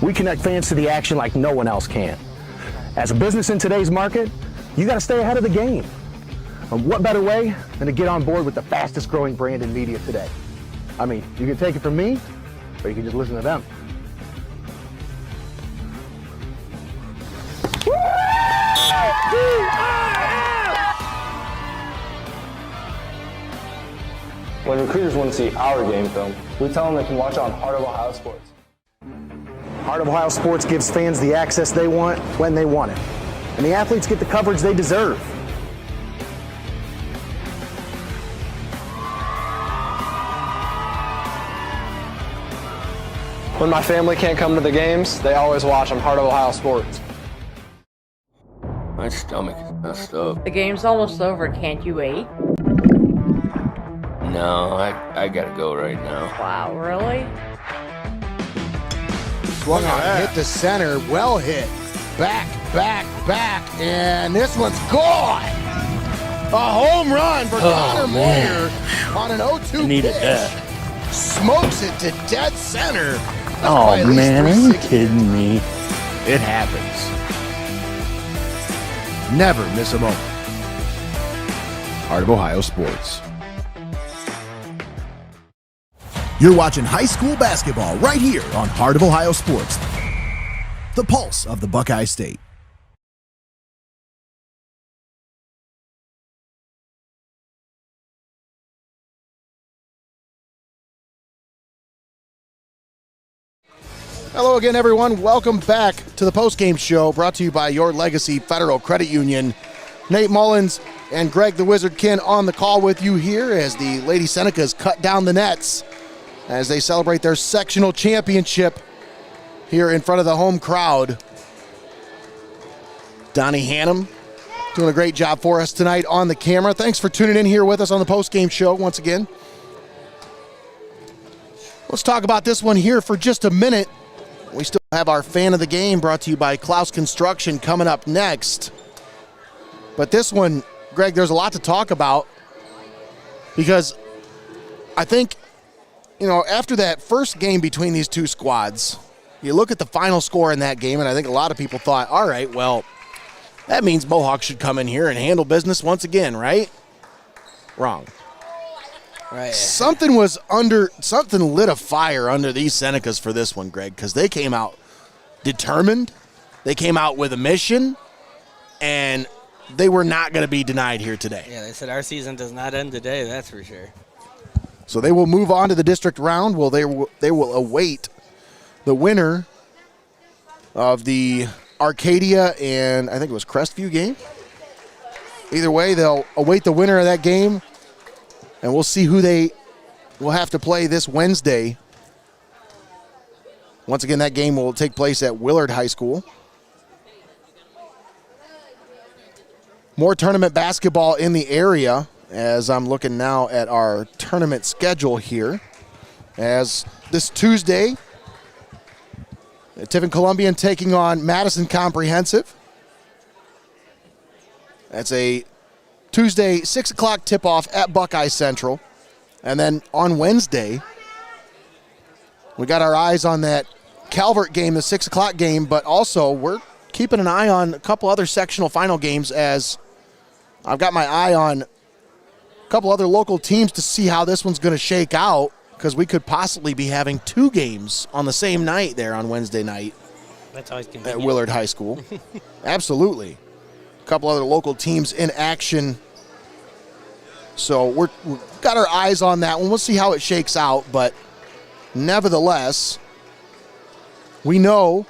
We connect fans to the action like no one else can. As a business in today's market, you got to stay ahead of the game. And what better way than to get on board with the fastest growing brand in media today? I mean, you can take it from me, or you can just listen to them. When recruiters want to see our game film, we tell them they can watch it on Heart of Ohio Sports. Heart of Ohio Sports gives fans the access they want when they want it. And the athletes get the coverage they deserve. When my family can't come to the games, they always watch on Heart of Ohio Sports. My stomach is messed up. The game's almost over. Can't you wait? No, I gotta go right now. Wow, really? Swung on, hit the center, well hit. Back, and this one's gone. A home run for Connor Moyer on an 0-2 Needed pitch. that. Smokes it to dead center. That's Oh probably at least man, are you 360. kidding me? It happens. Never miss a moment. Heart of Ohio Sports. You're watching high school basketball right here on Heart of Ohio Sports, the pulse of the Buckeye State. Hello again, everyone. Welcome back to the postgame show brought to you by Your Legacy Federal Credit Union. Nate Mullins and Greg the Wizard Kinn on the call with you here as the Lady Senecas cut down the nets as they celebrate their sectional championship here in front of the home crowd. Donnie Hannam doing a great job for us tonight on the camera. Thanks for tuning in here with us on the postgame show once again. Let's talk about this one here for just a minute. We still have our fan of the game brought to you by Clouse Construction coming up next. But this one, Greg, there's a lot to talk about because I think, you know, after that first game between these two squads, you look at the final score in that game, and I think a lot of people thought, all right, well, that means Mohawk should come in here and handle business once again, right? Wrong. Right. Something lit a fire under these Senecas for this one, Greg, because they came out determined, they came out with a mission, and they were not going to be denied here today. Yeah, they said our season does not end today, that's for sure. So they will move on to the district round. Well, they will await the winner of the Arcadia and I think it was Crestview game. Either way, they'll await the winner of that game, and we'll see who they will have to play this Wednesday. Once again, that game will take place at Willard High School. More tournament basketball in the area as I'm looking now at our tournament schedule here. As this Tuesday, Tiffin Columbian taking on Madison Comprehensive. That's a Tuesday 6 o'clock tip-off at Buckeye Central. And then on Wednesday, We got our eyes on that Calvert game, the 6 o'clock game, but also we're keeping an eye on a couple other sectional final games, as I've got my eye on a couple other local teams to see how this one's going to shake out, because we could possibly be having 2 games on the same night there on Wednesday night. That's always convenient. At Willard High School. Absolutely. A couple other local teams in action. So we've got our eyes on that one. We'll see how it shakes out, but nevertheless, we know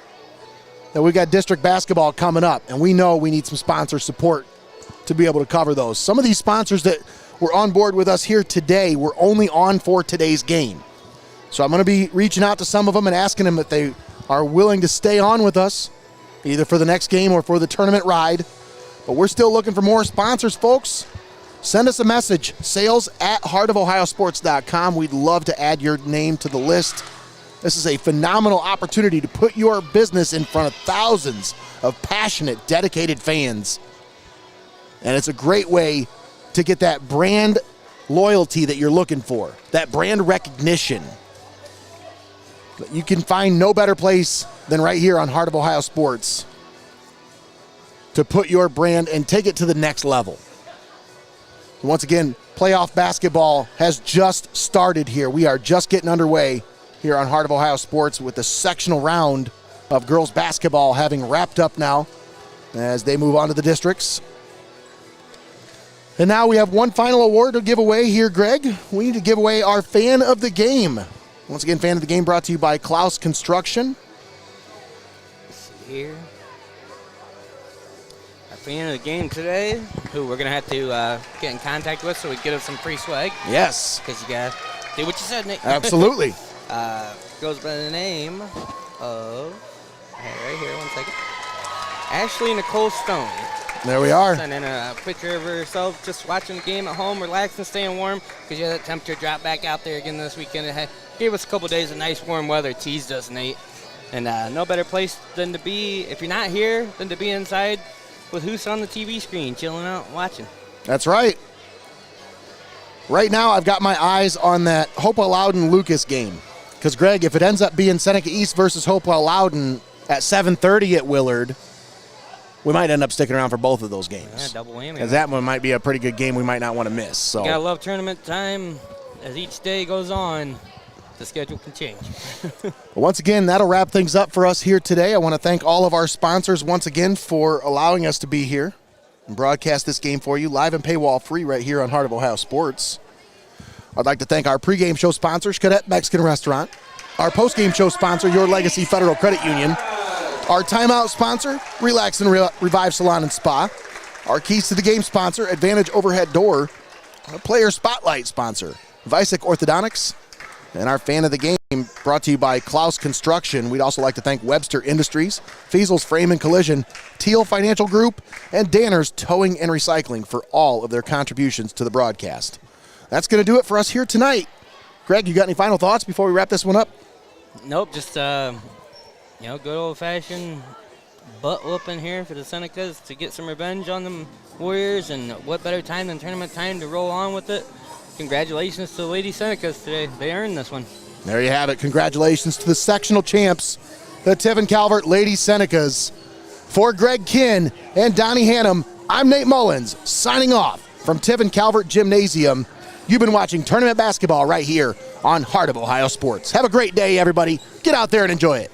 that we got district basketball coming up, and we know we need some sponsor support to be able to cover those. Some of these sponsors that were on board with us here today were only on for today's game. So I'm going to be reaching out to some of them and asking them if they are willing to stay on with us, either for the next game or for the tournament ride. But we're still looking for more sponsors, folks. Send us a message, sales@heartofohiosports.com. We'd love to add your name to the list. This is a phenomenal opportunity to put your business in front of thousands of passionate, dedicated fans. And it's a great way to get that brand loyalty that you're looking for, that brand recognition. You can find no better place than right here on Heart of Ohio Sports to put your brand and take it to the next level. Once again, playoff basketball has just started here. We are just getting underway here on Heart of Ohio Sports with the sectional round of girls basketball having wrapped up now as they move on to the districts. And now we have one final award to give away here, Greg. We need to give away our Fan of the Game. Once again, Fan of the Game brought to you by Clouse Construction. Let's see here. Our Fan of the Game today, who we're going to have to get in contact with so we get us some free swag. Yes. Because you got to do what you said, Nate. Absolutely. Goes by the name of, I have it right here, 1 second, Ashley Nicole Stone. There we are. Sending a picture of herself just watching the game at home, relaxing, staying warm, because you had that temperature drop back out there again this weekend. It gave us a couple days of nice warm weather, teased us, Nate. And no better place than to be, if you're not here, than to be inside with Hoos on the TV screen, chilling out, watching. That's right. Right now, I've got my eyes on that Hopewell Loudon Lucas game. Because, Greg, if it ends up being Seneca East versus Hopewell Loudon at 7:30 at Willard, we might end up sticking around for both of those games. Yeah, double whammy. Because that one might be a pretty good game we might not want to miss. So. You gotta love tournament time. As each day goes on, the schedule can change. Once again, that'll wrap things up for us here today. I want to thank all of our sponsors once again for allowing us to be here and broadcast this game for you live and paywall free right here on Heart of Ohio Sports. I'd like to thank our pregame show sponsor, Xcaret Mexican Restaurant, our postgame show sponsor, Your Legacy Federal Credit Union, our timeout sponsor, Relax and Revive Salon and Spa, our keys to the game sponsor, Advantage Overhead Door, our player spotlight sponsor, Vicek Orthodontics, and our Fan of the Game brought to you by Clouse Construction. We'd also like to thank Webster Industries, Feasel's Frame and Collision, Tiell Financial Group, and Danner's Towing and Recycling for all of their contributions to the broadcast. That's going to do it for us here tonight. Greg, you got any final thoughts before we wrap this one up? Nope, just, good old-fashioned butt whooping here for the Senecas to get some revenge on the Warriors, and what better time than tournament time to roll on with it. Congratulations to the Lady Senecas today. They earned this one. There you have it. Congratulations to the sectional champs, the Tiffin Calvert Lady Senecas. For Greg Kinn and Donnie Hannam, I'm Nate Mullins, signing off from Tiffin Calvert Gymnasium. You've been watching tournament basketball right here on Heart of Ohio Sports. Have a great day, everybody. Get out there and enjoy it.